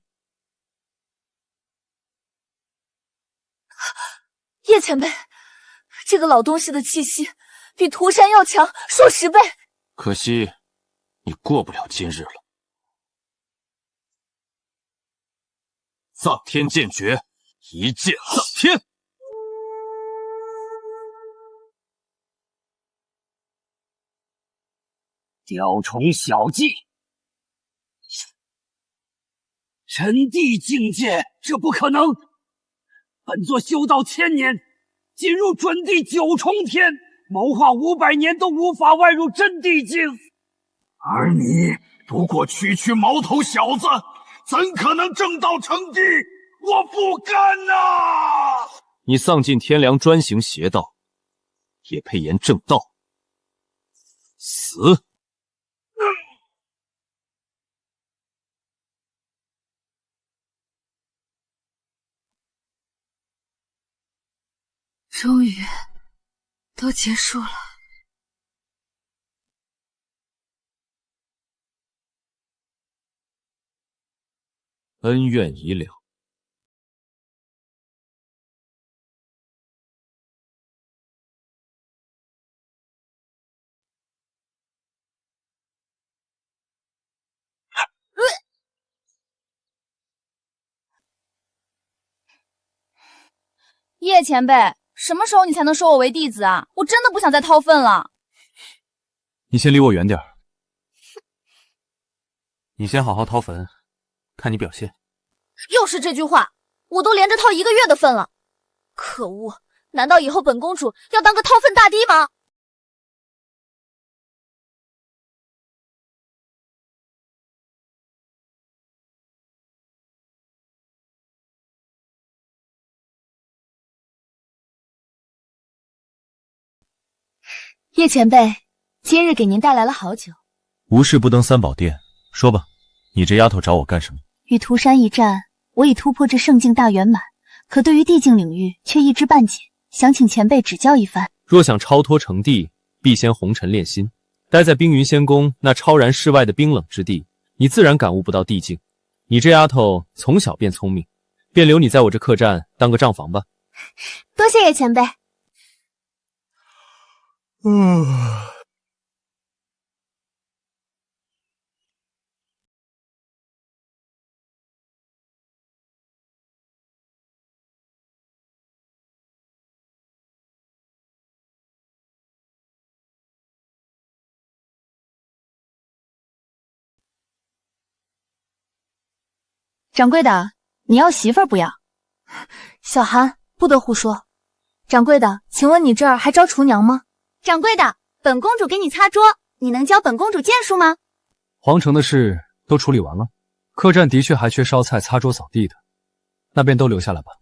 叶前辈，这个老东西的气息比涂山要强数10倍。可惜你过不了今日了。葬天剑诀，一剑葬天。雕虫小技，神帝境界，这不可能！本座修道1000年，进入准地9重天，谋划500年都无法外入真地境。而你不过区区毛头小子，怎可能正道成帝？我不干呐！你丧尽天良，专行邪道，也配言正道？死！终于都结束了。恩怨已了。叶前辈，什么时候你才能收我为弟子啊？我真的不想再掏粪了。你先离我远点儿。你先好好掏坟，看你表现。又是这句话，我都连着掏1个月的粪了。可恶，难道以后本公主要当个掏粪大帝吗？叶前辈，今日给您带来了好酒。无事不登三宝殿，说吧，你这丫头找我干什么？与涂山一战，我已突破至圣境大圆满，可对于地境领域却一知半解，想请前辈指教一番。若想超脱成帝，必先红尘炼心。待在冰云仙宫那超然世外的冰冷之地，你自然感悟不到地境。你这丫头从小便聪明，便留你在我这客栈当个账房吧。多谢叶前辈。掌柜的，你要媳妇儿不要？小韩，不得胡说。掌柜的，请问你这儿还招厨娘吗？掌柜的，本公主给你擦桌，你能教本公主剑术吗？皇城的事都处理完了，客栈的确还缺烧菜、擦桌、扫地的，那便都留下来吧。